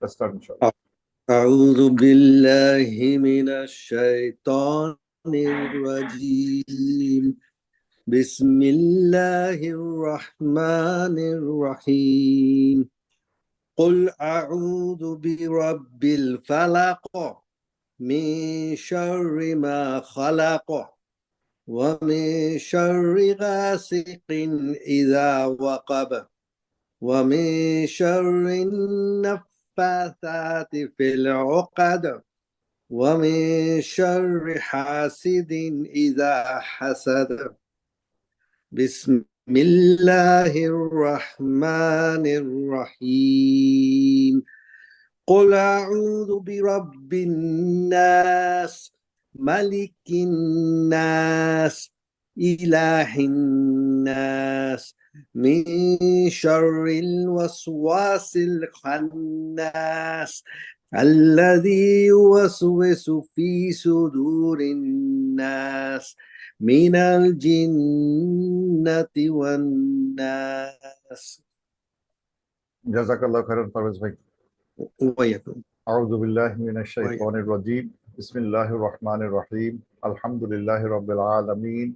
Let's start, inshallah. أعوذ بالله من الشيطان الرجيم. بسم الله الرحمن الرحيم. قل أعوذ برب الفلق من شر ما خلق ومن شر غاسق إذا وقب ومن شر النفاثات في العقد ومن شر حاسد إذا حسد. بسم الله الرحمن الرحيم. قل أعوذ برب الناس ملك الناس إله الناس من شر الوسواس الخناس الذي يوسوس في صدور الناس من الجنة والناس. Jazakallah khairan, Parvez bhai. ويكم. A'udhu billahi minash ويكم. shaitanir rajim. Bismillahir rahmanir rahim. Alhamdulillahi rabbil alameen.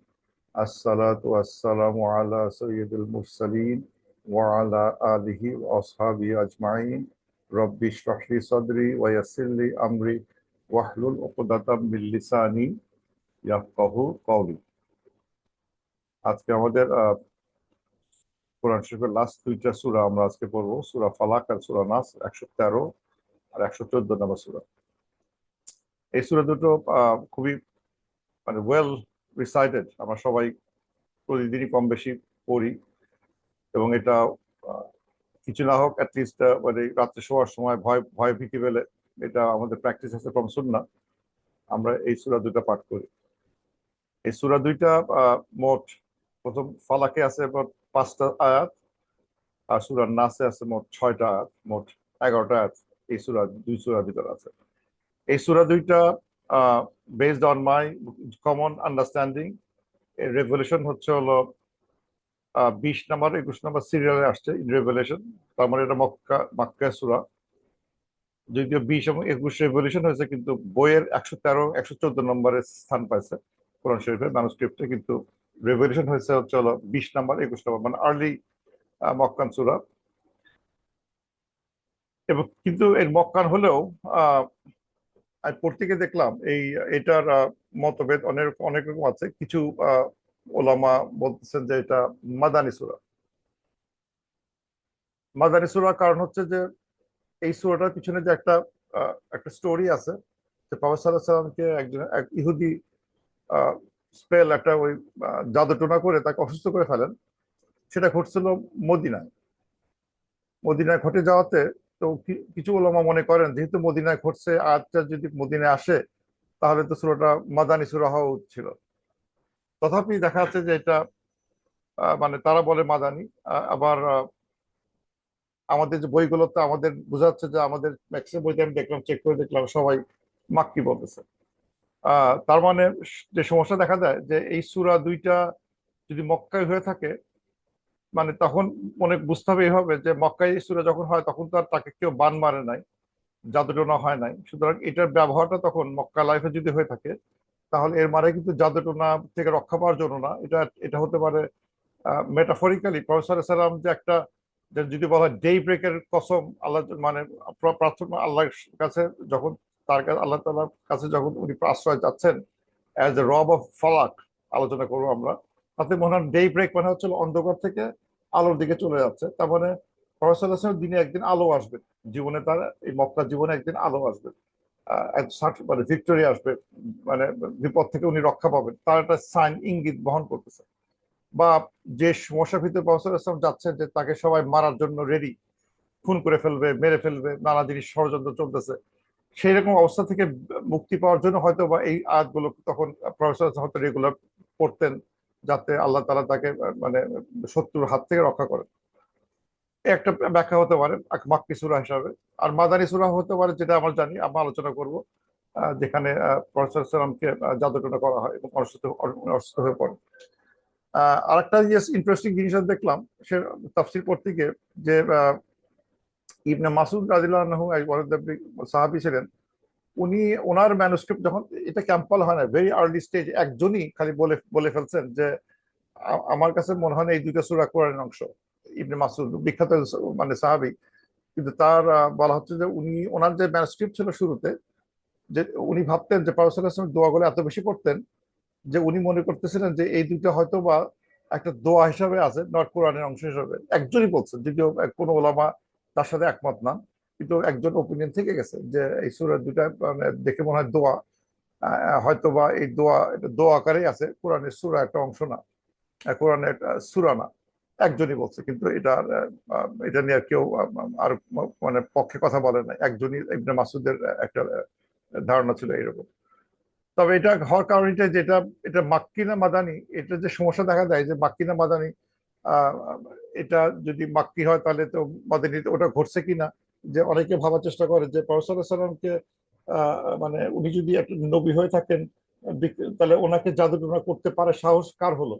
As-salatu was-salamu ala sayyidil mursaleen wa ala alihi wa ashabihi ajma'in. Rabbi shrah li sadri wa yassir li amri wahlul 'uqdatam min lisani yafqahu qawli. আজকে আমাদের কোরআন শরীফের last দুইটা সূরা আমরা আজকে পড়বো, সূরা ফালাক আর সূরা নাস, 113 আর 114 নম্বর সূরা। এই সূরা দুটো খুবই ওয়েল রিসাইটেড, আমরা সবাই প্রতিদিনই কম বেশি পড়ি, এবং এটা কিছু না হোক অ্যাটলিস্ট রাত্রে শোয়ার সময় ভয় ভয় ভীতি পেলে এটা আমাদের প্র্যাকটিস আছে ফ্রম সুন্নাহ, আমরা এই সূরা দুটো পাঠ করি। এই সূরা দুইটা মোট, প্রথম ফালাকে আছে মোট 5টা আয়াত, আর সূরা নাসে আছে মোট 6টা আয়াত, মোট 11টা আয়াত এই দুই সূরার ভিতরে আছে। এই সূরা দুইটা based on my common understanding, এর রেভলিউশন হচ্ছে হলো 20 নম্বর 21 নম্বর সিরিয়ালে আসছে ইন রেভলিউশন, তার মানে এটা মক্কা সূরা। যদিও 20 এবং 21 রেভলিউশন হয়েছে, কিন্তু বইয়ের 113 114 নম্বরে স্থান পাইছে কোরআন শরীফের ম্যানুস্ক্রিপ্টে, কিন্তু রেভলিউশন হয়েছে হচ্ছে হলো 20 নম্বর 21 নম্বর, মানে আর্লি মক্কান সূরা। এবং কিন্তু এর মক্কান হলেও আমি পড়তে গিয়ে দেখলাম এটার মতভেদ অনেক অনেক রকম আছে। কিছু ওলামা বলতেছেন যে এটা মাদানী সূরা। মাদানী সূরা কারণ হচ্ছে যে এই সূরাটার পিছনে যে একটা স্টোরি আছে, যে প্রফেসর সাল্লাল্লাহু আলাইহি সাল্লামকে এক ইহুদি স্পেল, একটা ওই জাদুটোনা করে তাকে অসুস্থ করে ফেলেন। সেটা ঘটছিল মদিনায়। মদিনায় ঘটে যাওয়াতে তো কিছু ওলামা মনে করেন যেহেতু মদিনায় ঘটছে, আয়াতটা যদি মদিনায় আসে তাহলে তো সূরাটা মাদানী সূরা হওয়া উচিত ছিল। তথাপি দেখা যাচ্ছে যে এটা তারা বলে মাদানী। আবার আমাদের যে বইগুলোতে আমাদের বোঝা যাচ্ছে যে আমাদের ম্যাক্সিমাম বইতে আমি দেখলাম, চেক করে দেখলাম সবাই মাক্কি বলতেছে। তার মানে যে সমস্যা দেখা যায় যে এই সূরা দুইটা যদি মক্কায় হয়ে থাকে, তখন মনে বুঝতে হবে এইভাবে যে মক্কায় এই সূরা যখন হয় তখন তো আর তাকে কেউ বান মারে নাই, জাদুটোনা হয় নাই, সুতরাং এটার ব্যবহারটা তখন মক্কা লাইফে যদি হয়ে থাকে তাহলে এর মানে কিন্তু জাদুটোনা থেকে রক্ষা পাওয়ার জন্য না, এটা এটা হতে পারে মেটাফরিক্যালি প্রফেসর সাল্লাম যে একটা, যদি বলা হয় ডে ব্রেকের কসম, আল্লাহ প্রার্থনা আল্লাহর কাছে যখন, তার কাছে আল্লাহ তাআলার কাছে যখন উনি আশ্রয় যাচ্ছেন অ্যাজ এ রব অফ ফালাক, আলোচনা করবো আমরা, তাতে মনে হয় ডে ব্রেক মানে হচ্ছে অন্ধকার থেকে আলোর দিকে চলে যাচ্ছে। তার মানে প্রফেসর দিনে একদিন আলো আসবে, জীবনে তার এই মক্কার জীবনে একদিন আলো আসবে, ভিক্টোরি আসবে, মানে বিপদ থেকে উনি রক্ষা পাবেন, তার একটা সাইন ইঙ্গিত বহন করতেছে। বা যে সমস্যার ভিতরে প্রফেসর ইসলাম যাচ্ছেন যে তাকে সবাই মারার জন্য রেডি, খুন করে ফেলবে, মেরে ফেলবে, নানা জিনিস ষড়যন্ত্র চলতেছে, সেই রকম অবস্থা থেকে মুক্তি পাওয়ার জন্য হয়তো বা এই আয়াতগুলো তখন প্রফেসর হয়তো রেগুলার পড়তেন, যাতে আল্লাহ তাআলা তাকে শত্রুর হাত থেকে রক্ষা করেন। একটা ব্যাখ্যা হতে পারে মাক্কি সূরা হিসাবে। আর মাদানী সূরা হতে পারে, যেটা আমরা জানি, আমরা আলোচনা করব, যেখানে প্রফেসর সাল্লামকে জাদুটোনা করা হয় এবং অসুস্থ হয়ে পড়ে। আরেকটা ইন্টারেস্টিং জিনিস দেখলাম সে তাফসীর পড়তে গিয়ে, যে ইবনে মাসুদ রাদিয়াল্লাহু আনহু ওয়ান অফ দ্য বিগ সাহাবী ছিলেন। উনি ওনার ম্যানুস্ক্রিপ্ট যখন, এটা ক্যাম্পাল হয় না, ভেরি আর্লি স্টেজ, একজনই খালি বলে বলে ফেলছেন যে আমার কাছে মনে হয় না এই দুইটা সূরা কোরআনের অংশ। ইবনে মাসুদ বিখ্যাত মানে সাহাবী, কিন্তু তার বলা হচ্ছে যে উনি ওনার যে ম্যানুস্ক্রিপ্ট ছিল শুরুতে, যে উনি ভাবতেন যে প্রফেসর সাল্লাল্লাহু আলাইহি ওয়াসাল্লাম দোয়াগুলো এত বেশি পড়তেন যে উনি মনে করতেছিলেন যে এই দুইটা হয়তো বা একটা দোয়া হিসাবে আছে, নট কোরআনের অংশ হিসাবে। একজনই বলছেন, যদিও কোনো ওলামা তার সাথে একমত না, কিন্তু একজন ওপিনিয়ন থেকে গেছে যে এই সূরা দুইটা মানে দেখে মনে হয় দোয়া, হয়তো বা এই দোয়া এটা দোয়া আকারেই আছে, কোরআনের সূরা একটা অংশ না, কোরআনের একটা সূরা না। একজনই বলছে, কিন্তু এটা এটা নিয়ে আর কেউ আর মানে পক্ষে কথা বলে না। একজনই ইবনে মাসুদের একটা ধারণা ছিল এরকম। তবে এটা হওয়ার কারণ এটা যেটা, এটা মাক্কি না মাদানি, এটা যে সমস্যা দেখা যায় যে মাক্কি না মাদানি, আহ, এটা যদি মাক্কি হয় তাহলে তো মাদানিতে ওটা ঘটছে কিনা, যে অনেকে ভাবার চেষ্টা করে যে প্রফেসর সাল্লাল্লাহু আলাইহি সাল্লামকে মানে উনি যদি একটা নবী হয়ে থাকেন, তাহলে ওনাকে জাদু টোনা করতে পারে সাহস কার হলো?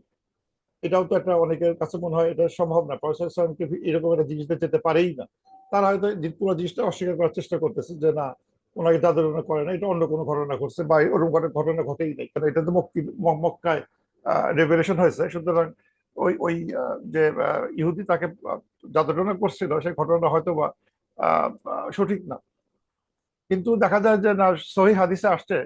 এটাও তো একটা অনেকের কাছে মনে হয় এটা সম্ভব না, প্রফেসর সাল্লাল্লাহু আলাইহি সাল্লামকে এরকম একটা জিনিসটা যেতে পারেই না। তারা হয়তো পুরো জিনিসটা অস্বীকার করার চেষ্টা করতেছে যে না, ওনাকে জাদু টোনা করে না, এটা অন্য কোনো ঘটনা ঘটছে, বা ওরকম কোনো ঘটনা ঘটেই নাই, কারণ এটা তো মক্কায় রেভেলেশন হয়েছে। সুতরাং ওই ওই যে ইহুদি তাকে জাদু টোনা করছিল, সেই ঘটনা হয়তো বা সঠিক না। কিন্তু দেখা যায় যে না, সহি হাদিসে আসছে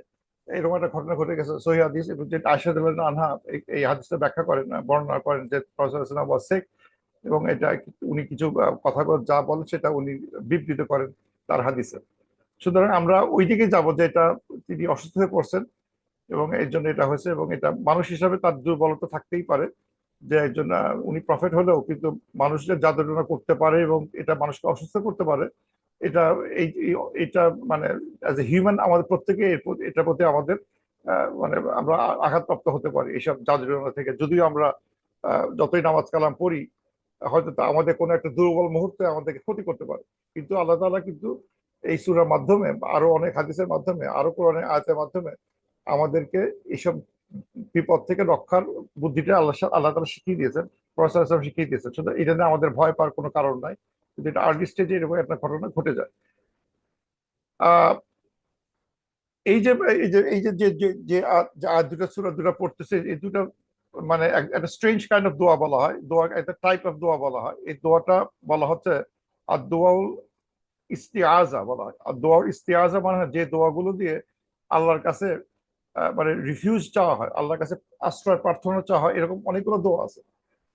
এরকম একটা ঘটনা ঘটে গেছে। সহি হাদিস, এবং যে আয়েশা রাদিয়াল্লাহু আনহা এই হাদিসটা ব্যাখ্যা করেন, বর্ণনা করেন যে প্রফেসর সাল্লাল্লাহু আলাইহি ওয়াসাল্লাম was sick, এবং এটা উনি কিছু কথা যা বলেন সেটা উনি বিবৃত করেন তার হাদিসে। সুতরাং আমরা ওই দিকে যাবো যে এটা তিনি অসুস্থ হয়ে পড়ছেন এবং এই জন্য এটা হয়েছে, এবং এটা মানুষ হিসাবে তার দুর্বলতা থাকতেই পারে, যে একজন উনি প্রফেট হলেও কিন্তু মানুষ যে জাদু টোনা করতে পারে এবং এটা মানুষকে অসুস্থ করতে পারে, এটা এটা মানে অ্যাজ এ হিউম্যান আমাদের প্রত্যেকে এটার প্রতি আমাদের মানে আমরা আঘাতপ্রাপ্ত হতে পারি এইসব জাদু টোনা থেকে। যদিও আমরা যতই নামাজ কালাম পড়ি, হয়তো তা আমাদের কোনো একটা দুর্বল মুহূর্তে আমাদেরকে ক্ষতি করতে পারে, কিন্তু আল্লাহ তাআলা কিন্তু এই সূরার মাধ্যমে, আরো অনেক হাদিসের মাধ্যমে, আরো কোরআনের আয়াতের মাধ্যমে আমাদেরকে এইসব বিপদ থেকে রক্ষার বুদ্ধিটা আল্লাহ তাআলা শিখিয়ে দিয়েছেন, প্রফেসর সাল্লাল্লাহু আলাইহি ওয়াসাল্লাম শিখিয়ে দিয়েছেন। সুতরাং এটা নিয়ে আমাদের ভয় পাওয়ার কোনো কারণ নাই, কিন্তু এটা আর্লি স্টেজে এরকম একটা ঘটনা ঘটে যায়। আহ এই যে এই যে এই যে যে যে যে যে আয়াত দুটো সূরা দুটো পড়তেছে, এই দুটো মানে একটা স্ট্রেঞ্জ কাইন্ড অফ দোয়া বলা হয়, দোয়া একটা টাইপ অফ দোয়া বলা হয়। এই দোয়াটা বলা হচ্ছে আর দোয়াউল ইস্তিআজা বলা হয়। আর দোয়া ইস্তিআজা মানে যে দোয়াগুলো দিয়ে আল্লাহর কাছে মানে রিফিউজ চাওয়া হয়, আল্লাহর কাছে আশ্রয় প্রার্থনা চাওয়া হয়, এরকম অনেকগুলো দোয়া আছে।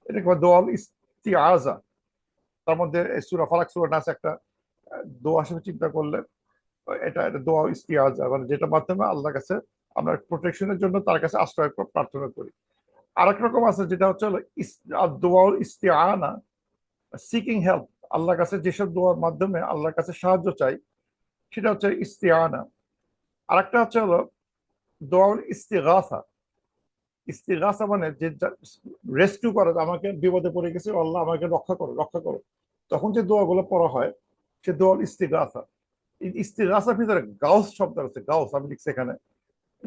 এটা দোয়াল ইস্তিআজা। তার মধ্যে সূরা ফালাক সূরা নাস একটা দোয়া হিসেবে চিন্তা করলে এটা এটা দোয়া ইস্তিআজা, মানে যেটা মাধ্যমে আল্লাহর কাছে আমরা প্রোটেকশনের জন্য তার কাছে আশ্রয় প্রার্থনা করি। আরেক রকম আছে যেটা হচ্ছে হলো দোয়াল ইস্তিআনা, সিকিং হেল্প। আল্লাহর কাছে যেসব দোয়ার মাধ্যমে আল্লাহর কাছে সাহায্য চাই, সেটা হচ্ছে ইস্তিআনা। আরেকটা হচ্ছে হলো দোয়াল ইস্তিগাসা। ইস্তিগাসা মানে যে রেস্কিউ করা, আমাকে বিপদে পড়ে গেছে, আল্লাহ আমাকে রক্ষা করো রক্ষা করো, তখন যে দোয়াগুলো পড়া হয় সে দোয়া ইস্তিগাসা। এই ইস্তিগাসার ভিতরে গাউস শব্দ আছে, গাউস আমি লিখছি এখানে,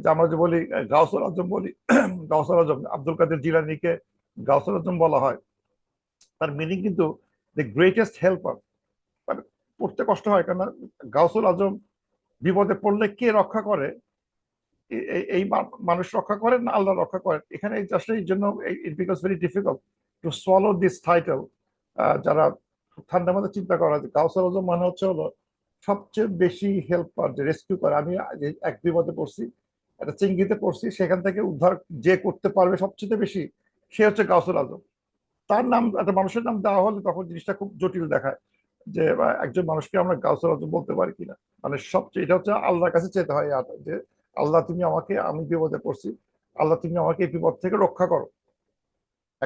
যে আমরা যে বলি গাউসুল আজম বলি, গাউসুল আজম আব্দুল কাদের জিলানীকে গাউসুল আজম বলা হয়। তার মিনিং কিন্তু দ্য গ্রেটেস্ট হেল্পার। মানে পড়তে কষ্ট হয়, কেন গাউসুল আজম বিপদে পড়লে কে রক্ষা করে? এই মানুষ রক্ষা করেন না আল্লাহ রক্ষা করেন? এখানে জাস্ট এই জন্য it because very difficult to swallow this title. যারা ঠান্ডা মাথায় চিন্তা করা, যে কাউসার আজম মানে হচ্ছে হলো সবচেয়ে বেশি হেল্পার, যে রেস্কিউ করে। আমি এক বিপদে পড়ছি, একটা চিংড়িতে পড়ছি, সেখান থেকে উদ্ধার যে করতে পারবে সবচেয়ে বেশি, সে হচ্ছে গাউসুল আজম। তার নাম একটা মানুষের নাম দেওয়া হলে তখন জিনিসটা খুব জটিল দেখায়, যে একজন মানুষকে আমরা গাউসুল আজম বলতে পারি কিনা। মানে সবচেয়ে এটা হচ্ছে আল্লাহর কাছে চেতে হয়, যে আল্লাহ তুমি আমাকে, আমি বিপদে পড়ছি, আল্লাহ তুমি আমাকে এই বিপদ থেকে রক্ষা করো।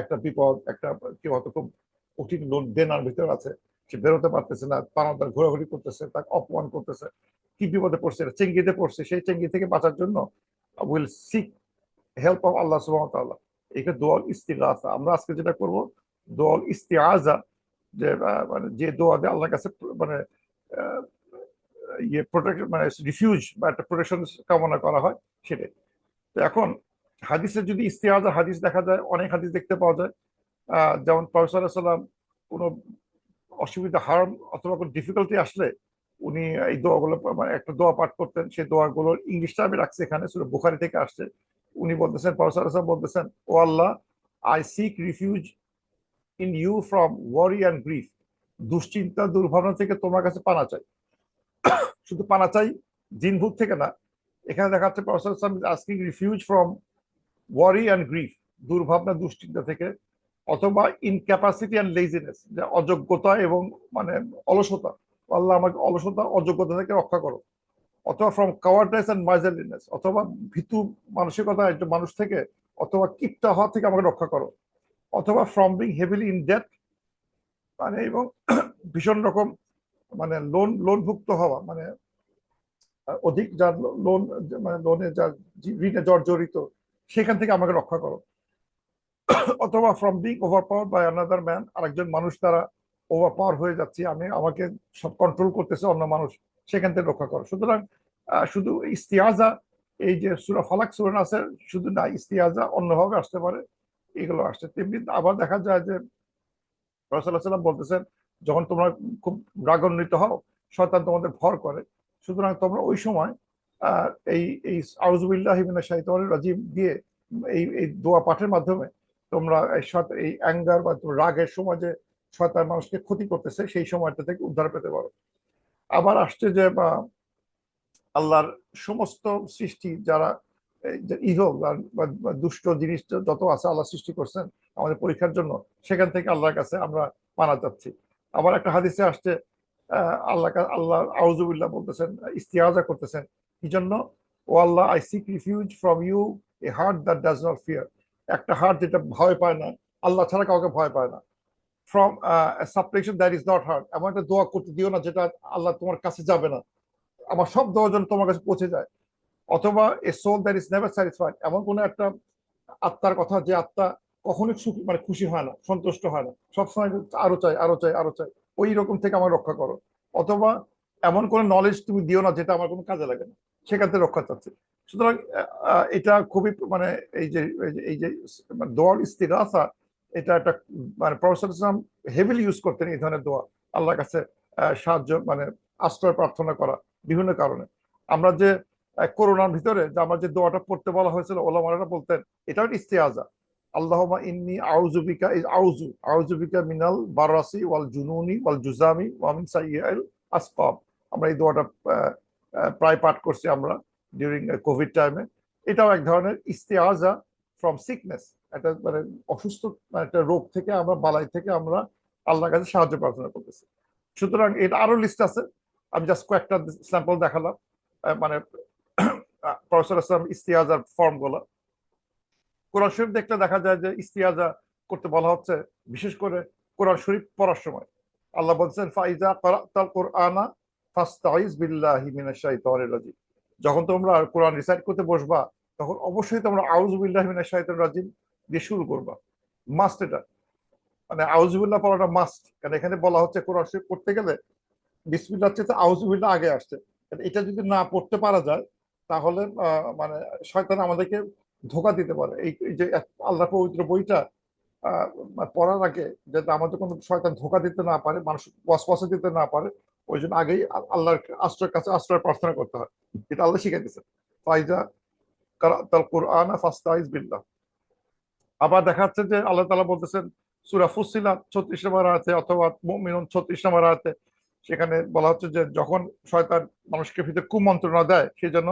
একটা বিপদ, একটা কেউ হয়তো খুব কঠিন লোন দেনার ভিতরে আছে, সে বেরোতে পারতেছে না, পানাদার ঘোরাঘুরি করতেছে, তাকে অপমান করতেছে, কি বিপদে পড়ছে, চেঙ্গিতে পড়ছে, সেই চেঙ্গি থেকে বাঁচার জন্য উইল সিক হেল্প অফ আল্লাহ সুবহানাহু ওয়া তাআলা। এটা দোয়াল ইস্তিগাসা। আমরা আজকে যেটা করব দোয়াল ইস্তিআজা, যে মানে যে দোয়া দিয়ে আল্লাহর কাছে মানে আহ, ইয়ে প্রোটেকশন মানে রিফিউজ বা একটা প্রোটেকশন কামনা করা হয়, সেটাই। তো এখন হাদিসে যদি ইস্তিআজার হাদিস দেখা যায়, অনেক হাদিস দেখতে পাওয়া যায়। যেমন প্রফেসর সাল্লাম কোনো অসুবিধা, হার্ম অথবা কোনো ডিফিকাল্টি আসলে উনি এই দোয়াগুলো, মানে একটা দোয়া পাঠ করতেন। সেই দোয়াগুলোর ইংলিশটা আমি রাখছি এখানে, সূরা বুখারী থেকে আসছে। উনি বলতেছেন, প্রফেসর সাল্লাল্লাহু আলাইহি ওয়াসাল্লাম বলতেছেন, ও আল্লাহ, I seek refuge in you from worry and grief. দুশ্চিন্তা, দুর্ভাবনা থেকে তোমার কাছে পানা চাই। শুধু পানা চাই জিনভূত থেকে না, এখানে দেখা যাচ্ছে professor asking refuge from worry and grief, দুর্ভাবনা দুশ্চিন্তা থেকে, অথবা ইনক্যাপাসিটি অ্যান্ড লেজিনেস, যে অযোগ্যতা এবং মানে অলসতা। আল্লাহ আমাকে অলসতা, অযোগ্যতা থেকে রক্ষা করো। অথবা ফ্রম কাওয়ার্ডনেস অ্যান্ড মাইজারলিনেস, অথবা ভীতু মানসিকতা একটা মানুষ থেকে, অথবা কিপটা হওয়া থেকে আমাকে রক্ষা করো। অথবা from being heavily in debt, মানে এবং ভীষণ রকম মানে লোনভুক্ত হওয়া, মানে অধিক যার লোন, মানে লোনে যার ঋণে জর্জরিত, সেখান থেকে আমাকে রক্ষা করো। অথবা from being overpower by another man, আরেকজন মানুষ দ্বারা ওভার পাওয়ার হয়ে যাচ্ছি আমি, আমাকে সব কন্ট্রোল করতেছে অন্য মানুষ, সেখান থেকে রক্ষা করো। সুতরাং শুধু ইস্তিয়াজা, এই যে সূরা ফালাক সূরা নাসের শুধু না, ইস্তিয়াজা অন্যভাবে আসতে পারে, এগুলো আসছে। তেমনি আবার দেখা যায় যে রাসূলুল্লাহ সাল্লাল্লাহু আলাইহি ওয়াসাল্লাম বলতেছেন, যখন তোমরা খুব রাগান্বিত হও, শয়তান তোমাদের ভর করে, সুতরাং তোমরা ওই সময় আহ, এই এই আউযু বিল্লাহি মিনাশ শাইতানির রাজিম দিয়ে এই এই দোয়া পাঠের মাধ্যমে তোমরা এই অ্যাঙ্গার বা রাগের সময় যে শয়তান মানুষকে ক্ষতি করতেছে, সেই সময়টা থেকে উদ্ধার পেতে পারো। আবার আসছে যে আল্লাহর সমস্ত সৃষ্টি যারা ইভল বা দুষ্ট জিনিস যত আছে আল্লাহ সৃষ্টি করছেন আমাদের পরীক্ষার জন্য, সেখান থেকে আল্লাহর কাছে আমরা পানা চাচ্ছি। আবার একটা হাদিসে আসছে আল্লাহ আউযুবিল্লাহ বলতেছেন, ইস্তিআজা করতেছেন কি জন্য? ও আল্লাহ, I seek refuge from you a heart that does not fear, একটা হার্ট যেটা ভয় পায় না, আল্লাহ ছাড়া কাউকে ভয় পায় না। From সাপ্লিকেশন that is not heart, এমন একটা দোয়া করতে দিও না যেটা আল্লাহ তোমার কাছে যাবে না, আমার সব দোয়া যেন তোমার কাছে পৌঁছে যায়। অথবা a soul that is never satisfied, এমন কোন একটা আত্মার কথা যে আত্মা কখনোই সুখী, মানে খুশি হয় না, সন্তুষ্ট হয় না, সবসময় আরো চাই, আরো চাই, আরো চাই। ওই রকম থেকে আমার রক্ষা করো। অথবা এমন কোন নলেজ তুমি দিও না যেটা আমার কোনো কাজে লাগে না, সেখান থেকে রক্ষা চাচ্ছি। সুতরাং এটা খুবই মানে এই যে মানে দোয়ার ইস্তিগাসা, এটা একটা মানে প্রফেসর ইসলাম হেভিলি ইউজ করতেন এই ধরনের দোয়া, আল্লাহর কাছে সাহায্য মানে আশ্রয় প্রার্থনা করা বিভিন্ন কারণে। আমরা যে করোনার ভিতরে যে আমার যে দোয়াটা পড়তে বলা হয়েছিল, ওলামারা বলতেন এটাও একটা ইস্তেআজা। আল্লাহুম্মা ইন্নী আউযু বিকা, আউযু বিকা মিনাল বারাসি ওয়াল জুনুনি ওয়াল জুজামি ওয়া মিন সাইয়্যিল আসকাম। আমরা এই দোয়াটা প্রায় পাঠ করছি আমরা ডিউরিং কোভিড টাইমে। এটাও এক ধরনের ইস্তেআজা ফ্রম সিকনেস, একটা মানে অসুস্থ, মানে একটা রোগ থেকে আমরা, বালাই থেকে আমরা আল্লাহর কাছে সাহায্য প্রার্থনা করতেছি। সুতরাং এটা আরো লিস্ট আছে, আমি জাস্ট কয়েকটা স্যাম্পল দেখালাম। মানে প্রফেসর ইসলাম ইস্তিয়াজার ফর্ম গুলো কোরআন শরীফ দেখলে দেখা যায় যে ইস্তিয়াজা করতে বলা হচ্ছে, বিশেষ করে কোরআন শরীফ পড়ার সময়। আল্লাহ বলছেন, ফাইজা ক্বারাতাল কুরআনা ফাস্তাইজ বিল্লাহি মিনাশ শাইতানির রাজিম, যখন তোমরা কোরআন রিসাইট করতে বসবা, তখন অবশ্যই তোমরা আউযু বিল্লাহি মিনাশ শাইতানির রাজিম দিয়ে শুরু করবা। মাস্ট এটা, মানে আউযু বিল্লাহ পড়াটা মাস্ট, কারণ এখানে বলা হচ্ছে কোরআন শরীফ পড়তে গেলে বিসমিল্লাহ চেয়ে আউযু বিল্লাহ আগে আসছে। এটা যদি না পড়তে পারা যায়, তাহলে মানে শয়তান আমাদেরকে ধোঁকা দিতে পারে। এই যে আল্লাহ পবিত্র বইটা পড়ার আগে যাতে আমাদের কোনো শয়তান ধোঁকা দিতে না পারে, মানুষ ওয়াসওয়াসা দিতে না পারে, ওই জন্য আগেই আল্লাহর আশ্রয়ের কাছে আশ্রয় প্রার্থনা করতে হয়। এটা আল্লাহ শিখে দিয়েছে, ফাইজা কারাতাল কুরআনা ফাস্তাইজ বিল্লাহ। আবার দেখা যাচ্ছে যে আল্লাহ তাআলা বলতেছেন সূরা ফুসসিলাত 36 নম্বর আয়াতে অথবা মুমিনুন 36 নম্বর আয়াতে, সেখানে বলা হচ্ছে যে যখন শয়তান মানুষকে ভিতরে কুমন্ত্রণা দেয়, সেই জন্য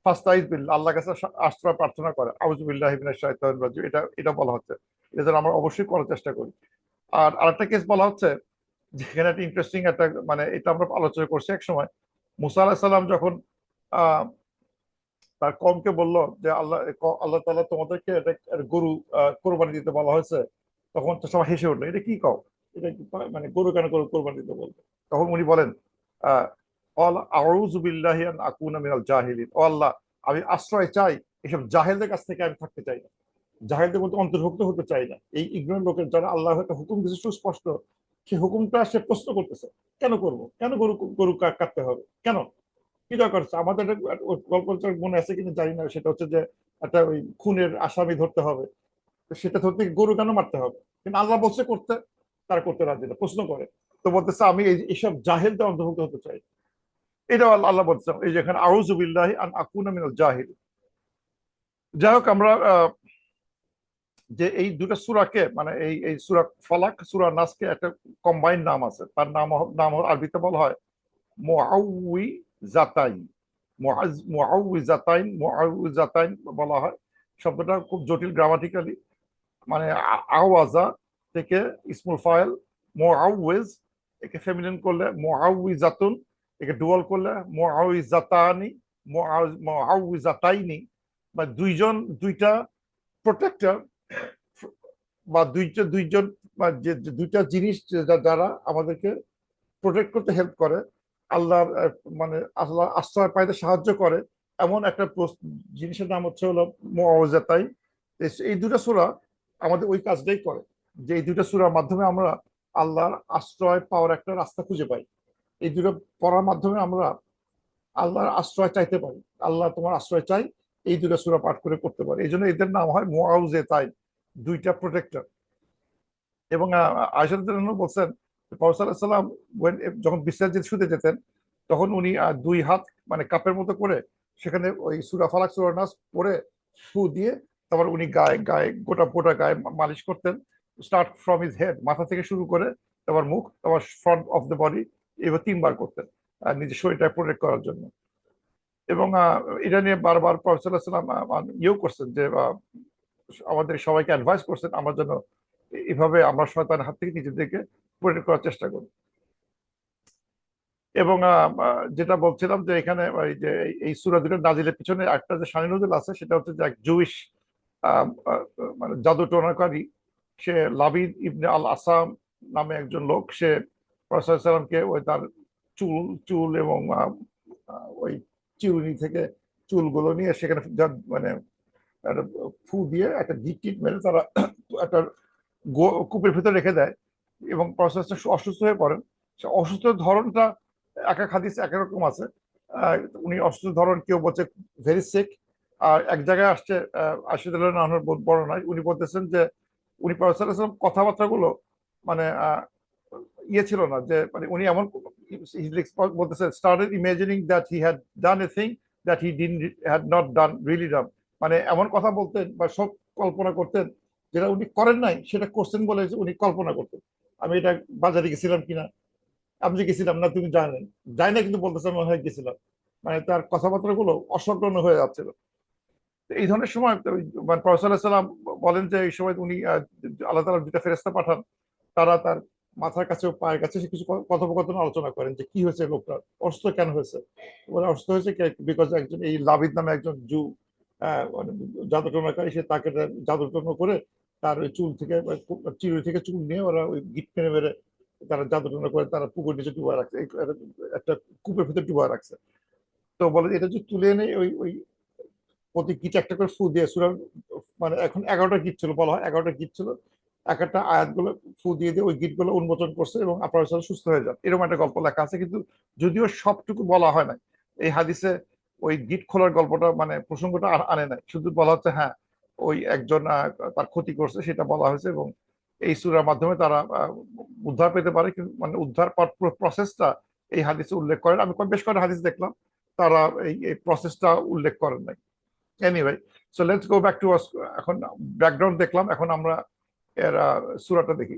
ফাস্তাইজ বিল্লাহ, আল্লাহর কাছে আশ্রয় প্রার্থনা করে, আউযু বিল্লাহি মিনাশ শাইতানির রাজিম, এটা বলা হচ্ছে। এটা যেন আমরা অবশ্যই করার চেষ্টা করি। আর আরেকটা কেস বলা হচ্ছে, যেখানে একটা ইন্টারেস্টিং একটা, মানে এটা আমরা আলোচনা করছি এক সময়। মুসা আলাইহিস সালাম যখন আহ তার কমকে বললো যে আল্লাহ তাআলা তোমাদেরকে একটা গরু কোরবানি দিতে বলা হয়েছে, তখন তো সবাই হেসে উঠলো, এটা কি কও, এটা মানে গরু কেন কোরবানি দিতে বলবে? তখন উনি বলেন, আহ আউযু বিল্লাহি আন আকুনা মিনাল জাহিলিন, ও আল্লাহ, আমি আশ্রয় চাই এসব জাহেলদের কাছ থেকে, আমি থাকতে চাই না, জাহেলদের মধ্যে অন্তর্ভুক্ত হতে চাই না। এই ইগনোরেন্ট লোকের, যারা আল্লাহ একটা হুকুম দিচ্ছে সুস্পষ্ট, সেই হুকুমটা সে প্রশ্ন করতেছে, কেন করব, কেন গরু গরু কাটতে হবে, কেন, কি দরকার হচ্ছে? আমাদের গল্পটা মনে আছে কিনা জানি না, সেটা হচ্ছে যে একটা ওই খুনের আসামি ধরতে হবে, তো সেটা ধরতে গরু কেন মারতে হবে? কিন্তু আল্লাহ বলছে করতে, তারা করতে রাজি না, প্রশ্ন করে। তো বলতেছে আমি এইসব জাহেলদের অন্তর্ভুক্ত হতে চাই। এটা আল্লাহ বলছে এই যে এখানে আউযু বিল্লাহি আন আকুনা মিনাল জাহিল। যাই হোক, আমরা যে এই দুটো সূরাকে মানে এই এই সূরা ফালাক সূরা নাসকে একটা কম্বাইন্ড নাম আছে, তার নাম আরবিতে বলা হয় মুআউযিজাতাইন। মুআউযিজাতাইন বলা হয়। শব্দটা খুব জটিল গ্রামাটিক্যালি। মানে আওয়াজা থেকে ইসমুল ফাইল মুআউযিজ, একে ফেমিনিন করলে মুআউযিজাতুন, একে ডুয়াল করলে মুআউযিজাতানি, মুআউযিজাতাইনি। বা দুইটা প্রোটেক্টর, বা দুইজন, বা যে দুইটা জিনিস যারা আমাদেরকে প্রোটেক্ট করতে হেল্প করে, আল্লাহর মানে আল্লাহ আশ্রয় পাইতে সাহায্য করে, এমন একটা জিনিসের নাম হচ্ছে হলো মুআউযাতাইন। এই দুটো সূরা আমাদের ওই কাজটাই করে, যে এই দুটো সূরার মাধ্যমে আমরা আল্লাহর আশ্রয় পাওয়ার একটা রাস্তা খুঁজে পাই। এই দুটো পড়ার মাধ্যমে আমরা আল্লাহর আশ্রয় চাইতে পারি, আল্লাহ তোমার আশ্রয় চাই, এই দুটো সূরা পাঠ করে করতে পারি। এই জন্য এদের নাম হয় মুআউযাতাইন, দুইটা প্রোটেক্টর। এবং আয়েশা রাদিয়াল্লাহু আনহা বলছেন প্রফেসর সাল্লাল্লাহু আলাইহি ওয়াসাল্লাম যখন বিশ্রাম শুতে যেতেন, তখন উনি দুই হাত মানে কাপের মতো করে সেখানে ওই সূরা ফালাক সূরা নাস পড়ে ফু দিয়ে তারপর উনি গায়ে গায়ে গোটা গোটা গায়ে মালিশ করতেন। স্টার্ট ফ্রম হিজ হেড, মাথা থেকে শুরু করে তারপর মুখ, তারপর ফ্রন্ট অফ দ্য বডি, এবার 3 বার করতেন নিজের শরীরটা প্রোটেক্ট করার জন্য। এবং এটা নিয়ে বারবার প্রফেসর সাল্লাল্লাহু আলাইহি ওয়াসাল্লাম ইয়েও করছেন যে আমাদের সবাইকে অ্যাডভাইস করছেন আমরা যেন এইভাবে আমরা শয়তানের হাত থেকে নিজেদেরকে প্রোটেক্ট করার চেষ্টা করি। এবং যেটা বলছিলাম যে এখানে এই যে এই সূরা দুটো নাজিলের পিছনে একটা যে শানি নজুল আছে, সেটা হচ্ছে যে এক জুইশ মানে জাদু টোনাকারী, সে লাবিদ ইবনে আল আসাম নামে একজন লোক, সে প্রফেসর সাল্লামকে ওই তার চুল চুল এবং ওই চিরুনি থেকে চুলগুলো নিয়ে সেখানে মানে একটা ফু দিয়ে একটা গিট টিট মেরে তারা একটা কূপের ভিতরে রেখে দেয়। এবং প্রসেসটা অসুস্থ হয়ে পড়েন। সে অসুস্থের ধরনটা এক এক হাদিস এক এক রকম আছে। উনি অসুস্থ ধরন কেউ বলছে ভেরি সিক। আর এক জায়গায় আসছে আশিদুল্লাহ বর্ণনায় উনি বলতেছেন যে উনি প্রফেসর কথাবার্তাগুলো মানে ইয়ে ছিল না, যে মানে উনি এমন বলতেছেন started imagining that he had done a thing that he had not done really done. মানে এমন কথা বলতেন বা সব কল্পনা করতেন যেটা উনি করেন নাই সেটা করছেন বলে উনি কল্পনা করতেন। আমি এটা বাজারে গেছিলাম কিনা, আমি যে গেছিলাম না তুমি জানেন, যাই না কিন্তু বলতেছে মনে হয় গেছিলাম। মানে তার কথাবার্তা গুলো অসম্পূর্ণ হয়ে যাচ্ছিল। এই ধরনের সময় মানে প্রফেসর সাল্লাম বলেন যে এই সময় উনি আল্লাহ তাআলা দুটা ফেরেশতা পাঠান, তারা তার মাথার কাছে পায়ের কাছে কিছু কথোপকথন আলোচনা করেন যে কি হয়েছে, লোকটার অসুস্থ কেন হয়েছে। বলে অসুস্থ হয়েছে বিকজ একজন এই লাবিদ নামে একজন জু মানে জাদুটনাকারী, সে তাকে জাদুটনা করে তার ওই চুল থেকে চিরুনি থেকে চুল নিয়ে ওরা ওই গিট মেরে মেরে তারা জাদুটনা করে তারা পুকুর নিচে ডুবা রাখছে, একটা কূপের ভিতরে ডুবা রাখছে। তো বলে এটা যদি তুলে এনে ওই ওই প্রতি গিট একটা করে ফু দিয়ে সুরা, মানে এখন 11টা গিট ছিল, বলা হয় 11টা গিট ছিল, এক একটা আয়াতগুলো ফু দিয়ে দিয়ে ওই গিটগুলো উন্মোচন করছে এবং আপনার সুস্থ হয়ে যান, এরকম একটা গল্প লেখা আছে। কিন্তু যদিও সবটুকু বলা হয় না এই হাদিসে, ওই গিট খোলার গল্পটা মানে প্রসঙ্গটা আনে নাই, শুধু বলা হচ্ছে হ্যাঁ ওই একজন তার ক্ষতি করছে সেটা বলা হয়েছে এবং এই সূরার মাধ্যমে তারা উদ্ধার পেতে পারে। কিন্তু মানে উদ্ধার প্রসেসটা এই হাদিসে উল্লেখ করেন। আমি বেশ কয়েকটা হাদিস দেখলাম তারা এই প্রসেসটা উল্লেখ করেন নাই। Anyway, so let's go back to এখন ব্যাকগ্রাউন্ড দেখলাম, এখন আমরা এর সূরাটা দেখি।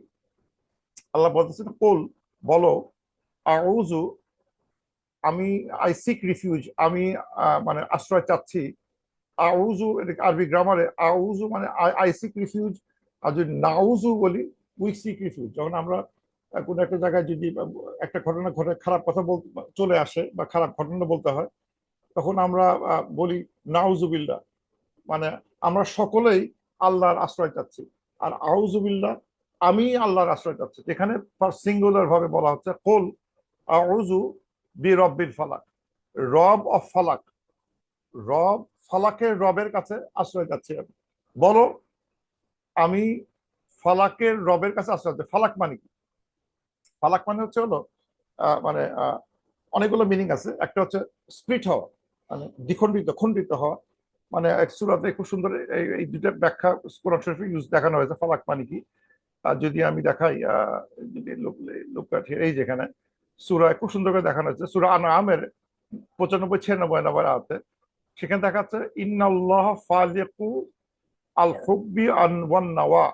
আল্লাহ বলতেছেন কুল, বলো, আউযু, আমি আই সিক রিফিউজ, আমি মানে আশ্রয় চাচ্ছি। আউযু আরবি গ্রামারে আউযু মানে আই সিক রিফিউজ। আর যদি নাউযু বলি উই সিক রিফিউজ, যখন আমরা কোনো একটা জায়গায় যদি একটা ঘটনা ঘটে, খারাপ কথা বলতে চলে আসে বা খারাপ ঘটনা বলতে হয়, তখন আমরা বলি নাউজুবিল্লাহ, মানে আমরা সকলেই আল্লাহর আশ্রয় চাচ্ছি। আর আউজুবিল্লাহ, আমি আল্লাহর আশ্রয় চাচ্ছি, এখানে সিঙ্গুলার ভাবে বলা হচ্ছে কুল আউযু বি রব্বিল ফালাক, রব অফ ফালাক, রব ফালাকের রবের কাছে আশ্রয় চাচ্ছি আমি। বলো আমি ফালাকের রবের কাছে আশ্রয় চাচ্ছি। ফালাক মানে কি? ফালাক মানে হচ্ছে হলো মানে অনেকগুলো মিনিং আছে। একটা হচ্ছে স্প্লিট হওয়া, মানে দ্বিখণ্ডিত খণ্ডিত হওয়া। মানে এক সূরাতে খুব সুন্দর এই দুইটা ব্যাখ্যা কোরআন শরীফে ইউজ দেখানো হয়েছে ফালাক মানে কি। আর যদি আমি দেখাই যদি এই যেখানে সূরায় খুব সুন্দর করে দেখানো হচ্ছে, সূরা আনআমের 95-96 নম্বর আয়াতে, সেখানে দেখাচ্ছে ইন্নাল্লাহ ফালিকু আল হুব্বি ওয়ান নাওয়া।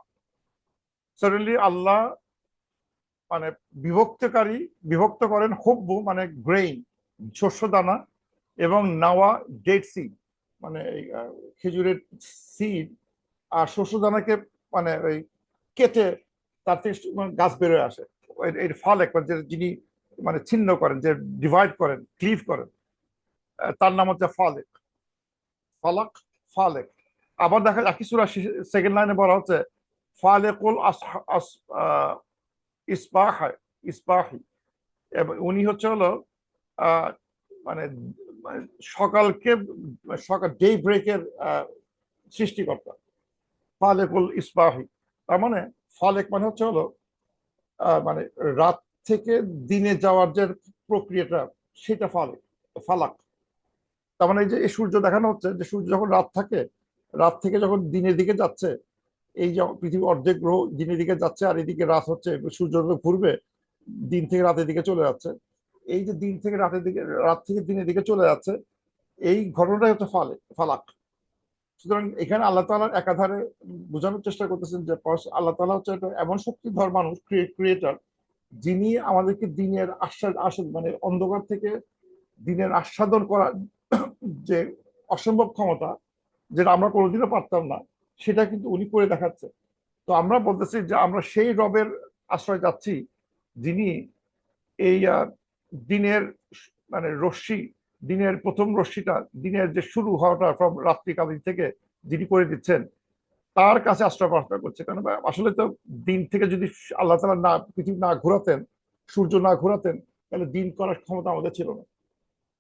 সাডেনলি আল্লাহ মানে বিভক্তকারী, বিভক্ত করেন হুব্বু মানে গ্রেইন, শস্য দানা, এবং নাওয়া ডেড সিড মানে এই, খেজুরের সিড আর শস্য দানাকে মানে ওই কেটে তার থেকে গাছ বেরোয় আসে। এর ফল একবার যে যিনি মানে ছিন্ন করেন, যে ডিভাইড করেন, ক্লিভ করেন, তার নাম হচ্ছে ফালেক, ফালাক, ফালেক। আবার দেখা একই সূরা সেকেন্ড লাইনে বলা হচ্ছে ফালেকুল ইসবাহ, ইসবাহি, এবং উনি হচ্ছে হলো আহ, মানে মানে সকালকে, সকাল ডে ব্রেকের সৃষ্টিকর্তা, ফালেকুল ইসবাহি। তার মানে ফালেক মানে হচ্ছে হলো মানে রাত থেকে দিনে যাওয়ার যে প্রক্রিয়াটা, সেটা ফালেক, ফালাক। তার মানে এই যে এই সূর্য দেখানো হচ্ছে যে সূর্য যখন রাত থাকে, রাত থেকে যখন দিনের দিকে যাচ্ছে, এই যে পৃথিবী অর্ধেক গ্রহ দিনের দিকে যাচ্ছে আর এদিকে রাত হচ্ছে, সূর্য ঘুরবে, দিন থেকে রাতের দিকে চলে যাচ্ছে। এই যে দিন থেকে রাতের দিকে, রাত থেকে দিনের দিকে চলে যাচ্ছে, এই ঘটনাটাই হচ্ছে ফালাক। সুতরাং এখানে আল্লাহ তাআলার একাধারে বোঝানোর চেষ্টা করতেছেন যে আল্লাহ তাআলা হচ্ছে একটা এমন শক্তিধর মানুষ, ক্রিয়েটর, যিনি আমাদেরকে দিনের আস্বাদ মানে অন্ধকার থেকে দিনের আস্বাদন করা যে অসম্ভব ক্ষমতা, যেটা আমরা কোনোদিনও পারতাম না, সেটা কিন্তু উনি করে দেখাচ্ছে। তো আমরা বলতেছি যে আমরা সেই রবের আশ্রয় যাচ্ছি, যিনি এই দিনের মানে রশ্মি, দিনের প্রথম রশ্মিটা, দিনের যে শুরু হওয়াটা ফ্রম রাত্রিকালীন থেকে যিনি করে দিচ্ছেন, তার কাছে আশ্রয় প্রার্থনা করছে। কারণ আসলে তো দিন থেকে যদি আল্লাহ তাআলা না পৃথিবী না ঘোরাতেন, সূর্য না ঘোরাতেন, তাহলে দিন করার ক্ষমতা আমাদের ছিল না,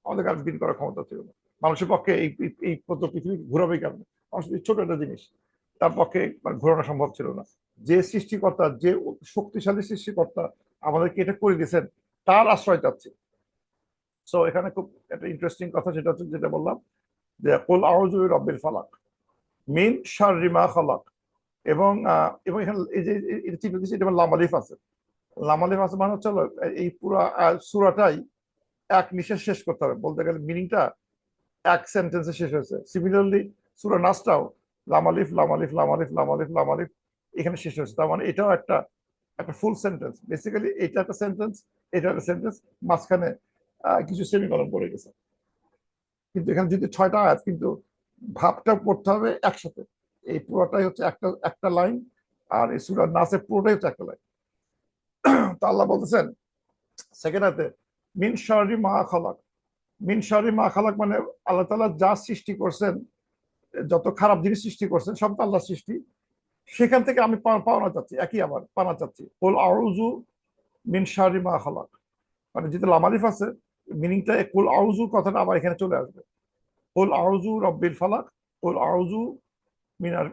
আমাদের কাছে দিন করার ক্ষমতা ছিল না। মানুষের পক্ষে এই এই পৃথিবী ঘোরাবেই কেন? মানুষ ছোট একটা জিনিস, তার পক্ষে মানে ঘোরানো সম্ভব ছিল না। যে সৃষ্টিকর্তা, যে শক্তিশালী সৃষ্টিকর্তা আমাদেরকে এটা করে দিয়েছেন, তার আশ্রয় চাচ্ছি। সো এখানে খুব একটা ইন্টারেস্টিং কথা, সেটা হচ্ছে যেটা বললাম যে কুল আউযু বিরাব্বিল ফালাক মিন শাররি মা খালাক। এবং এবং এখানে এই যে এটা চিন্তা দিচ্ছি, এটা লামালিফ আছে। লামালিফ আছে মানে হচ্ছে হলো এই পুরো সূরাটাই এক নিঃশ্বাস শেষ করতে হবে, বলতে গেলে মিনিংটা এক সেন্টেন্সে শেষ হয়েছে। সিমিলারলি সূরা নাসটাও লামালিফ লামালিফ লামালিফ লামালিফ লামালিফ এখানে শেষ হয়েছে। তার মানে এটাও একটা একটা ফুল সেন্টেন্স। বেসিক্যালি এটা একটা সেন্টেন্স, এটা একটা সেন্টেন্স, মাঝখানে কিছু সেমিকলন পড়ে গেছে। কিন্তু এখানে যদি 6টা আয়াত, কিন্তু ভাবটা পড়তে হবে একসাথে। এই পুরোটাই হচ্ছে একটা একটা লাইন, আর এই সূরা নাসের পুরোটাই হচ্ছে একটা লাইন। তো আল্লাহ বলতেছেন সেকেন্ড আয়াতে মিন শাররি মা খালাক। মিন শাররি মা খালাক মানে আল্লাহ তাআলা যা সৃষ্টি করছেন, যত খারাপ জিনিস সৃষ্টি করছেন, সব তো আল্লাহ সৃষ্টি। সেখান থেকে আমি পাওনা চাচ্ছি, একই আবার পানা চাচ্ছি। কুল আউযু মিন শাররি মা খালাক, মানে যেটা লামালিফ আছে, মিনিংটা কুল আউযু কথাটা আবার এখানে চলে আসবে। কুল আউযু রব্বিল ফালাক, কুল আউযু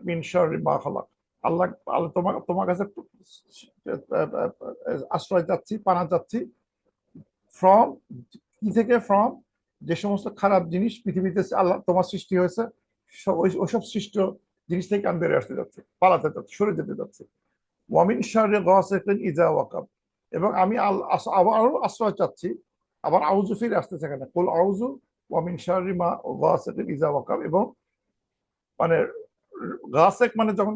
মিন শাররি মা খালাক। আল্লাহ, আল্লাহ তোমার তোমার কাছে আশ্রয় চাচ্ছি, পানা চাচ্ছি। ফ্রম কি থেকে? ফ্রম যে সমস্ত খারাপ জিনিস পৃথিবীতে আল্লাহ তোমার সৃষ্টি হয়েছে, ওইসব সৃষ্ট জিনিস থেকে আমি বেরিয়ে আসতে যাচ্ছি, পালাতে যাচ্ছি, সরে যেতে যাচ্ছি। ওয়ামিন শাররি গাসিকিন ইযা ওয়াকাব, এবং আমি আবারও আশ্রয় চাচ্ছি, আবার আউযু ফিরে আসতেছে এখানে, কুল আউযু ওয়ামিন শাররি মা গাসিকিন ইযা ওয়াকাব। এবং মানে গাসেক মানে যখন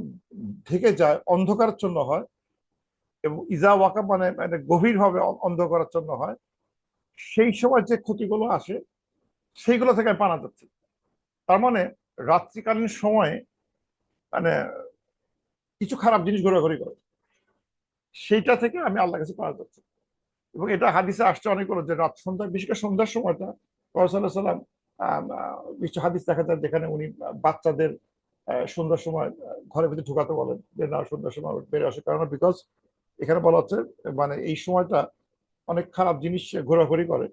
ঢেকে যায়, অন্ধকারাচ্ছন্ন হয়, এবং ইজা ওয়াকাব মানে মানে গভীরভাবে অন্ধকারাচ্ছন্ন হয়, সেই সময় যে ক্ষতিগুলো আসে, সেইগুলো থেকে আমি পানা যাচ্ছি। তার মানে রাত্রিকালীন সময়ে মানে কিছু খারাপ জিনিস ঘোরাঘুরি করে, সেইটা থেকে আমি আল্লাহর কাছে পানা যাচ্ছি। এবং এটা হাদিসে আসছে অনেকগুলো, যে রাত সন্ধ্যা, বিশেষ করে সন্ধ্যার সময়টা প্রফেসর সাল্লাল্লাহু আলাইহি সাল্লাম কিছু হাদিস দেখা যায় যেখানে উনি বাচ্চাদের সন্ধ্যার সময় ঘরের ভিতরে ঢুকাতে বলেন, যে না সন্ধ্যার সময় বেড়ে আসে। কারণ বিকজ এখানে বলা হচ্ছে মানে এই সময়টা অনেক খারাপ জিনিস ঘোরাঘুরি করে,